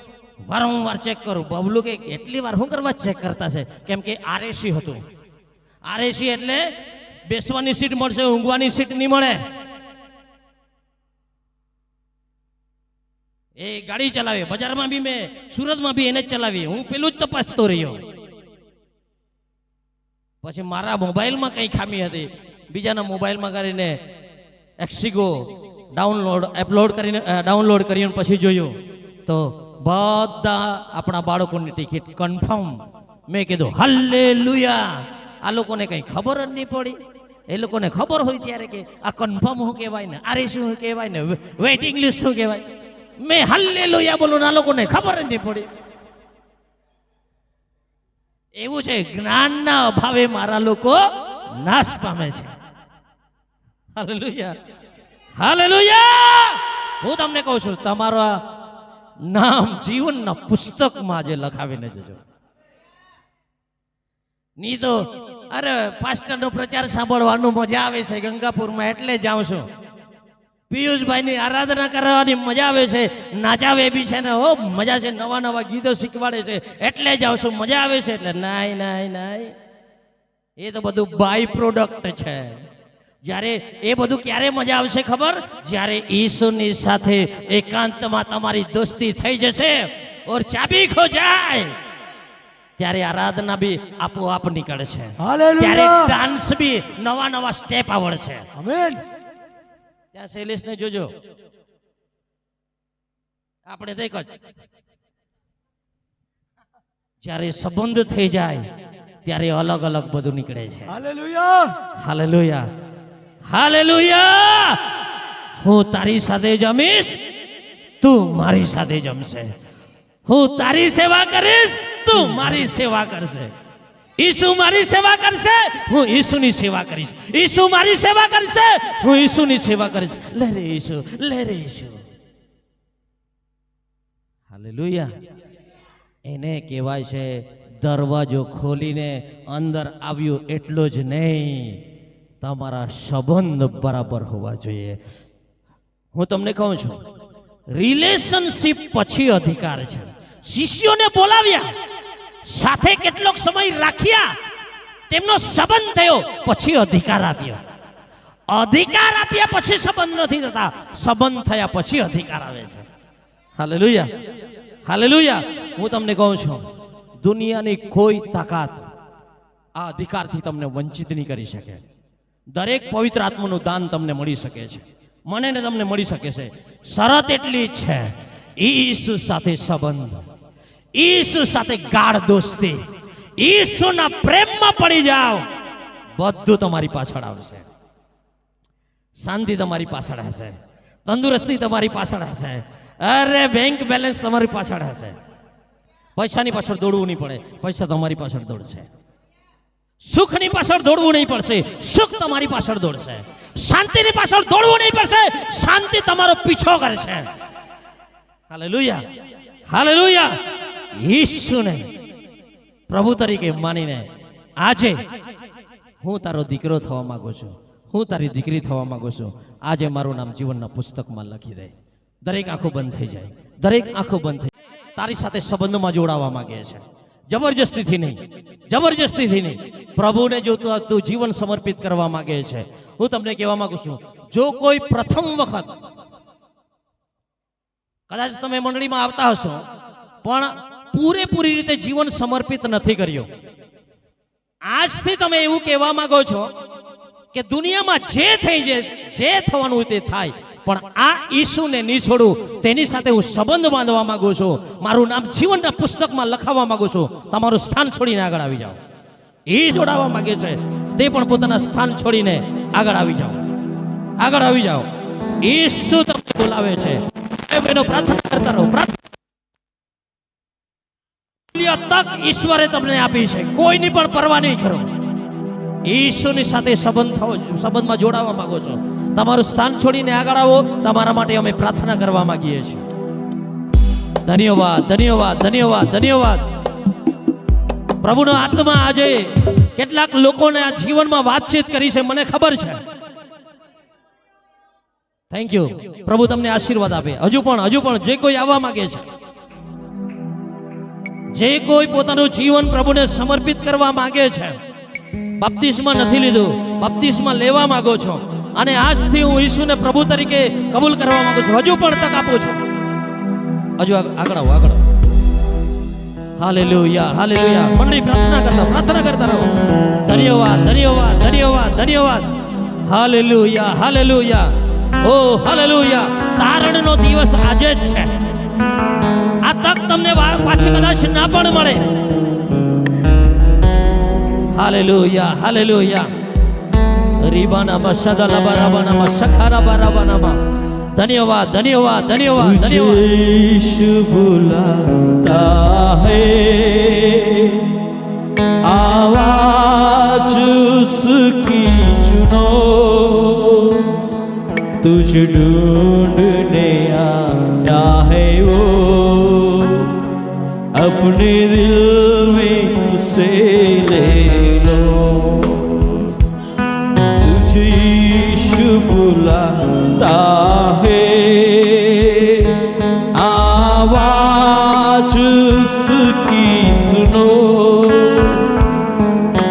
વારંવાર ચેક કરું. બબલુ કે એટલી વાર શું કરવા ચેક કરતા છે? કેમ કે આરએસી હતું. આરએસી એટલે બેસવાની સીટ મળશે, ઊંઘવાની સીટ નહીં મળે. એ ગાડી ચલાવે, બજારમાં બી મેં સુરતમાં બી એને જ ચલાવી. હું પેલું જ તપાસતો રહ્યો. પછી મારા મોબાઈલમાં કઈ ખામી હતી, બીજાના મોબાઈલમાં કરીને એક્સિગો ડાઉનલોડ કરીને પછી જોયું તો બધા આપણા બાળકોની ટિકિટ કન્ફર્મ. મેં કીધું હાલેલુયા. આ લોકોને કંઈ ખબર જ નહીં પડી. એ લોકોને ખબર હોય ત્યારે કે આ કન્ફર્મ શું કહેવાય ને, આરે શું કહેવાય ને, વેઇટિંગ લિસ્ટ શું કહેવાય. મેં હાલેલુયા બોલું ને આ લોકોને ખબર જ નહીં પડી. એવું છે, જ્ઞાનના અભાવે મારા લોકો નાશ પામે છે. Hallelujah, hallelujah. હું તમને કહું છું, તમારા નામ જીવનના પુસ્તકમાં આજે લખાવીને જજો. નહીં તો અરે પાસ્ટરનો પ્રચાર સાંભળવાનું મજા આવે છે ગંગાપુરમાં એટલે જાઉં છું. પિયુષભાઈની આરાધના કરવાની મજા આવે છે, નાચાવે બી છે ને, હો મજા છે, નવા નવા ગીતો શીખવાડે છે એટલે જાઉં છું, મજા આવે છે એટલે. નાય નાય નાય, એ તો બધું બાય પ્રોડક્ટ છે. જ્યારે એ બધું ક્યારે મજા આવશે ખબર? જ્યારે ઈસુની સાથે એકાંતમાં તમારી દોસ્તી થઈ જશે ઓર ચાબી ખો જાય, ત્યારે આરાધના બી આપોઆપ નીકળે છે. હાલેલુયા. ત્યારે ડાન્સ બી નવા નવા સ્ટેપ આવડશે. આમેન. ત્યાં શૈલેષને જોજો, આપણે દેખ જ જ્યારે સંબંધ થઈ જાય ત્યારે અલગ અલગ બધું નીકળે છે. હાલેલુયા. Hallelujah, hallelujah. હું તારી સાથે જમીશ, તું મારી સાથે જમશે. હું તારી સેવા કરીશ, તું મારી સેવા કરશે. ઈસુ મારી સેવા કરશે, હું ઈસુની સેવા કરીશ. ઈસુ મારી સેવા કરશે, હું ઈસુની સેવા કરીશ. લે રે ઈસુ, લે રે ઈસુ. હાલેલુયા. એને કહેવાય છે દરવાજો ખોલીને અંદર આવ્યું એટલો જ નહીં, તમારા સંબંધ બરાબર હોવા જોઈએ. હું તમને કહું છું, રિલેશનશિપ પછી અધિકાર છે. શિષ્યોને બોલાવ્યા, સાથે કેટલોક સમય રાખ્યા, તેમનો સંબંધ થયો, પછી અધિકાર આપ્યો. અધિકાર આપ્યા પછી સંબંધ નથી થતા, સંબંધ થયા પછી અધિકાર આવે છે. Hallelujah, hallelujah. હું તમને કહું છું, દુનિયાની કોઈ તાકાત આ અધિકારથી તમને વંચિત નહીં કરી શકે. દરેક પવિત્ર આત્માનું દાન તમને મળી શકે છે, મને ને તમને મળી શકે છે. શરત એટલી જ છે, ઈસુ સાથે સંબંધ, ઈસુ સાથે ગાઢ દોસ્તી, ઈસુના પ્રેમમાં પડી જાઓ, બધું તમારી પાછળ આવશે. શાંતિ તમારી પાછળ હશે, તંદુરસ્તી તમારી પાછળ હશે, અરે બેંક બેલેન્સ તમારી પાછળ હશે. પૈસાની પાછળ દોડવું નહીં પડે, પૈસા તમારી પાછળ દોડશે. સુખની પાછળ દોડવું નહીં પડશે, સુખ તમારી પાછળ દોડશે. શાંતિની પાછળ દોડવું નહીં પડશે, શાંતિ તમારો પીછો કરશે. Hallelujah, hallelujah. ઈસુને પ્રભુ તરીકે માનીને આજે હું તારો દીકરો થવા માંગુ છું, હું તારી દીકરી થવા માંગુ છું. આજે મારું નામ જીવનના પુસ્તકમાં લખી દે. દરેક આંખો બંધ થઈ જાય, દરેક આંખો બંધ થઈ જાય. તારી સાથે સંબંધમાં જોડાવા માંગે છે, જબરજસ્તીથી નહીં, જબરજસ્તીથી નહીં. પ્રભુને જો તું જીવન સમર્પિત કરવા માંગે છે, હું તમને કહેવા માંગુ છું, જો કોઈ પ્રથમ વખત કદાચ તમે મંડળીમાં આવતા હશો પણ પૂરેપૂરી રીતે જીવન સમર્પિત નથી કર્યું, આજથી તમે એવું કહેવા માંગો છો કે દુનિયામાં જે થઈ જાય, જે થવાનું હોય તે થાય, પણ આ ઈસુને નહીં છોડું, તેની સાથે હું સંબંધ બાંધવા માંગુ છું, મારું નામ જીવનના પુસ્તકમાં લખાવવા માંગુ છું. તમારું સ્થાન છોડીને આગળ આવી જાઓ. એ જોડાવા માંગે છે તે પણ પોતાના સ્થાન છોડીને આગળ આવી જાઓ, આગળ આવી જાઓ. ઈસુ તમને બોલાવે છે. બહેનો પ્રાર્થના કરતા રહો. તક ઈશ્વરે તમને આપી છે, કોઈની પણ પરવા નહીં કરો. ઈસુની સાથે સંબંધમાં જોડાવા માંગો છો, તમારું સ્થાન છોડીને આગળ આવો. તમારા માટે અમે પ્રાર્થના કરવા માંગીએ છીએ. ધન્યવાદ, ધન્યવાદ, ધન્યવાદ, ધન્યવાદ. પ્રભુનો આત્મા આજે કેટલાક લોકોને આ જીવનમાં વાતચીત કરી છે, મને ખબર છે. Thank you. પ્રભુ તમને આશીર્વાદ આપે. હજુ પણ જે કોઈ આવવા માંગે છે, જે કોઈ પોતાનું જીવન પ્રભુને સમર્પિત કરવા માંગે છે, બપ્તિસ્મા નથી લીધું, બપ્તિસ્મા લેવા માંગો છો અને આજથી હું ઈસુને પ્રભુ તરીકે કબૂલ કરવા માંગુ છું, હજુ પણ તક આપું છું. હજુ આગળ આવો, આગળ આવો. હાલેલુયા, હાલેલુયા. મંડળી પ્રાર્થના કરતા રહો. ધન્યવાદ, ધન્યવાદ, ધન્યવાદ, ધન્યવાદ. હાલેલુયા, હાલેલુયા. ઓ હાલેલુયા, તારણનો દિવસ આજે જ છે. આ તક તમને પાછી કદાચ ના પણ મળે. હાલેલુયા, હાલેલુયા. રીબાનામાં સદલબરબનામાં સખરબરબનામાં. ધન્યવાદ, ધન્યવાદ, ધન્યવાદ, ધન્યવાદ. यीशु बुलाता है, आवाज उसकी सुनो, तुझ ढूंढने आया है वो, अपने दिल में उसे ले लो. तुझे यीशु बुलाता है, आवाज उसकी सुनो,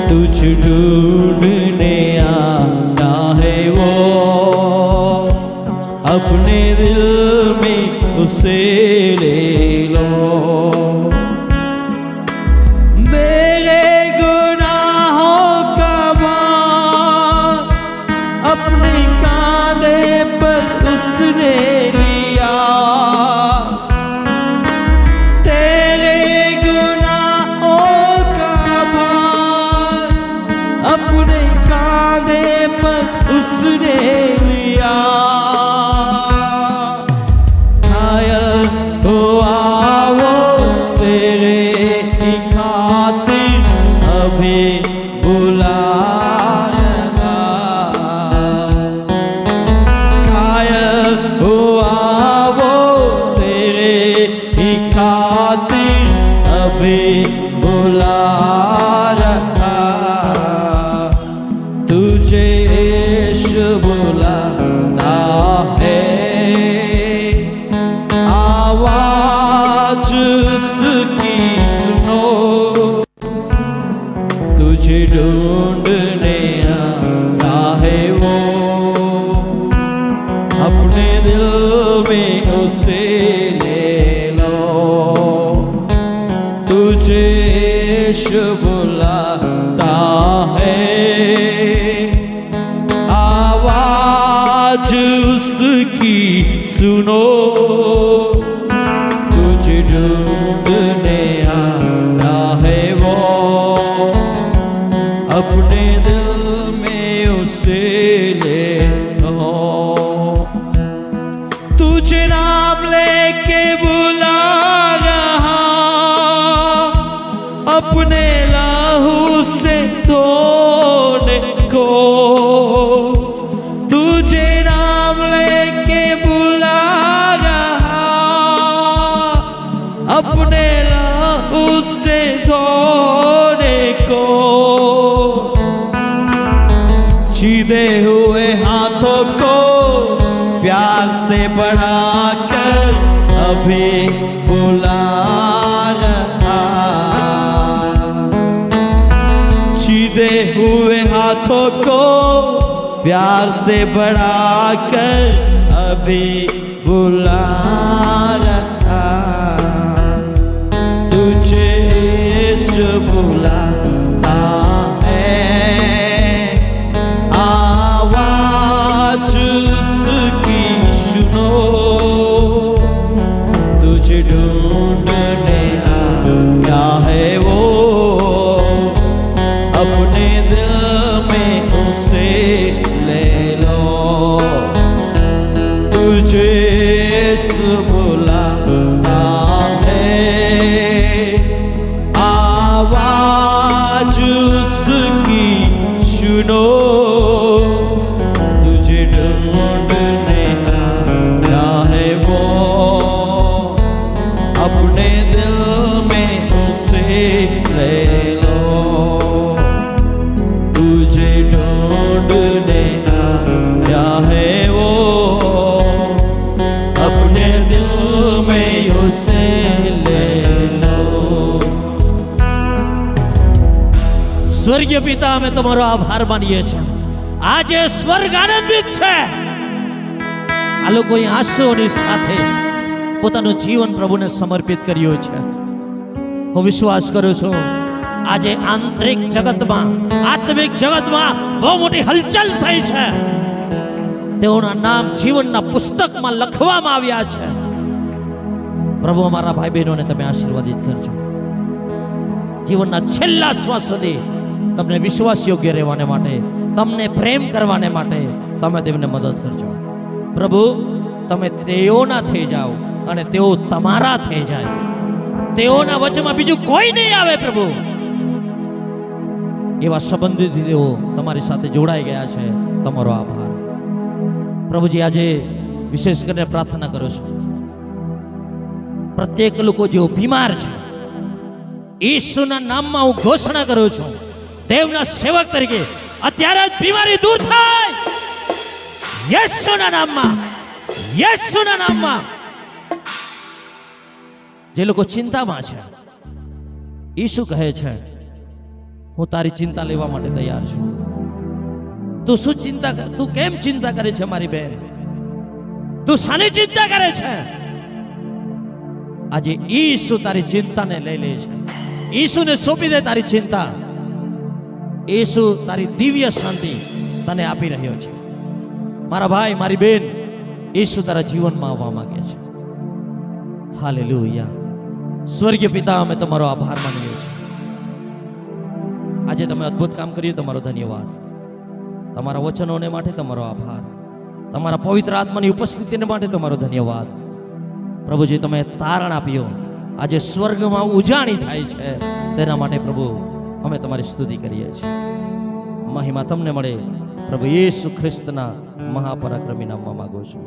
तुझ ढूंढने आया है वो, अपने दिल में उसे ले लो. मेरे गुनाहों का भार अपने कांधे पर उसने लिया, तेरे गुनाहों का भार अपने कांधे पर उसने लिया. घायल हुआ वो तेरे ही खातिर अभी बुला रहा, घायल हुआ वो तेरे ही खातिर अभी बुला रहा. तुझे यीशु बुलाता है, आवाज उसकी सुनो, तुझे ढूंढने आया है वो, अपने दिल में उसे ले लो. तुझे यीशु बुलाता है, आवाज उसकी सुनो, तुझे ढूंढने आया है वो, अपने दिल में उसे ले लो. तुझे नाम लेके बुला रहा, अपने लहू से धोने को. तुझे नाम लेके बुला रहा, अपने लहू से धोने को. सीधे हुए हाथों को प्यार से बढ़ाकर अभी बुला रहा, सीधे हुए हाथों को प्यार से बढ़ाकर अभी बुला रहा. तुझे यीशु बुलाता है, आवाज उसकी सुनो, तुझे ढूंढने आया है वो, अपने दिल में उसे ले लो. तुझे यीशु बुलाता है, आवाज उसकी सुनो, तुझे ढूंढने आया है वो, अपने दिल में उसे ले लो. तुझे ढूंढने आया है वो, अपने दिल में उसे ले लो. સ્વર્ગીય પિતા, અમે તમારો આભાર માનીએ છીએ. આજે સ્વર્ગ આનંદિત છે. આ લોકોએ આંસુઓની સાથે પોતાનું જીવન પ્રભુને સમર્પિત કર્યું છે. હું વિશ્વાસ કરું છું આજે આંતરિક જગતમાં, આત્મિક જગતમાં બહુ મોટી હલચલ થઈ છે. તેઓના નામ જીવનના પુસ્તકમાં લખવામાં આવ્યા છે. પ્રભુ અમારા ભાઈ બહેનોને તમે આશીર્વાદિત કરજો. જીવનના છેલ્લા શ્વાસ સુધી તમને વિશ્વાસ યોગ્ય રહેવાને માટે, તમને પ્રેમ કરવાને માટે તમે તેમને મદદ કરજો. પ્રભુ તમે તેઓના થઈ જાઓ અને તેઓ તમારા થઈ જાય. તેઓના વચમાં બીજું કોઈ નહીં આવે. પ્રભુ એવા સંબંધોથી તેઓ તમારી સાથે જોડાઈ ગયા છે. તમારો આભાર પ્રભુજી. આજે વિશેષ કરીને પ્રાર્થના કરું છું, પ્રત્યેક લોકો જેઓ બીમાર છે, ઈસુના નામમાં હું ઘોષણા કરું છું, દેવના સેવક તરીકે અત્યારે જ બીમારી દૂર થાય યેસુના નામમાં, યેસુના નામમાં. જે લોકો ચિંતામાં છે, ઈસુ કહે છે હું તારી ચિંતા લેવા માટે તૈયાર છું. તું શું ચિંતા, તું કેમ ચિંતા કરે છે મારી બહેન? તું શાની ચિંતા કરે છે? આજે ઈસુ તારી ચિંતાને લઈ લે છે. ઈસુને સોંપી દે તારી ચિંતા. ઈસુ તારી દિવ્ય શાંતિ તને આપી રહ્યો છે. મારા ભાઈ, મારી બેન, ઈસુ તારા જીવનમાં આવવા માંગે છે. હાલેલુયા. સ્વર્ગીય પિતા, અમે તમારો આભાર માનીએ છીએ. આજે તમે અદ્ભુત કામ કર્યું, તમારો ધન્યવાદ. તમારા વચનોને માટે તમારો આભાર. તમારા પવિત્ર આત્માની ઉપસ્થિતિને માટે તમારો ધન્યવાદ. પ્રભુજી, તમે તારણ આપ્યું, આજે સ્વર્ગમાં ઉજાણી થાય છે, તેના માટે પ્રભુ અમે તમારી સ્તુતિ કરીએ છીએ. મહિમા તમને મળે પ્રભુ યેસુ ખ્રિસ્તના મહાપરાક્રમી નામમાં માંગુ છું.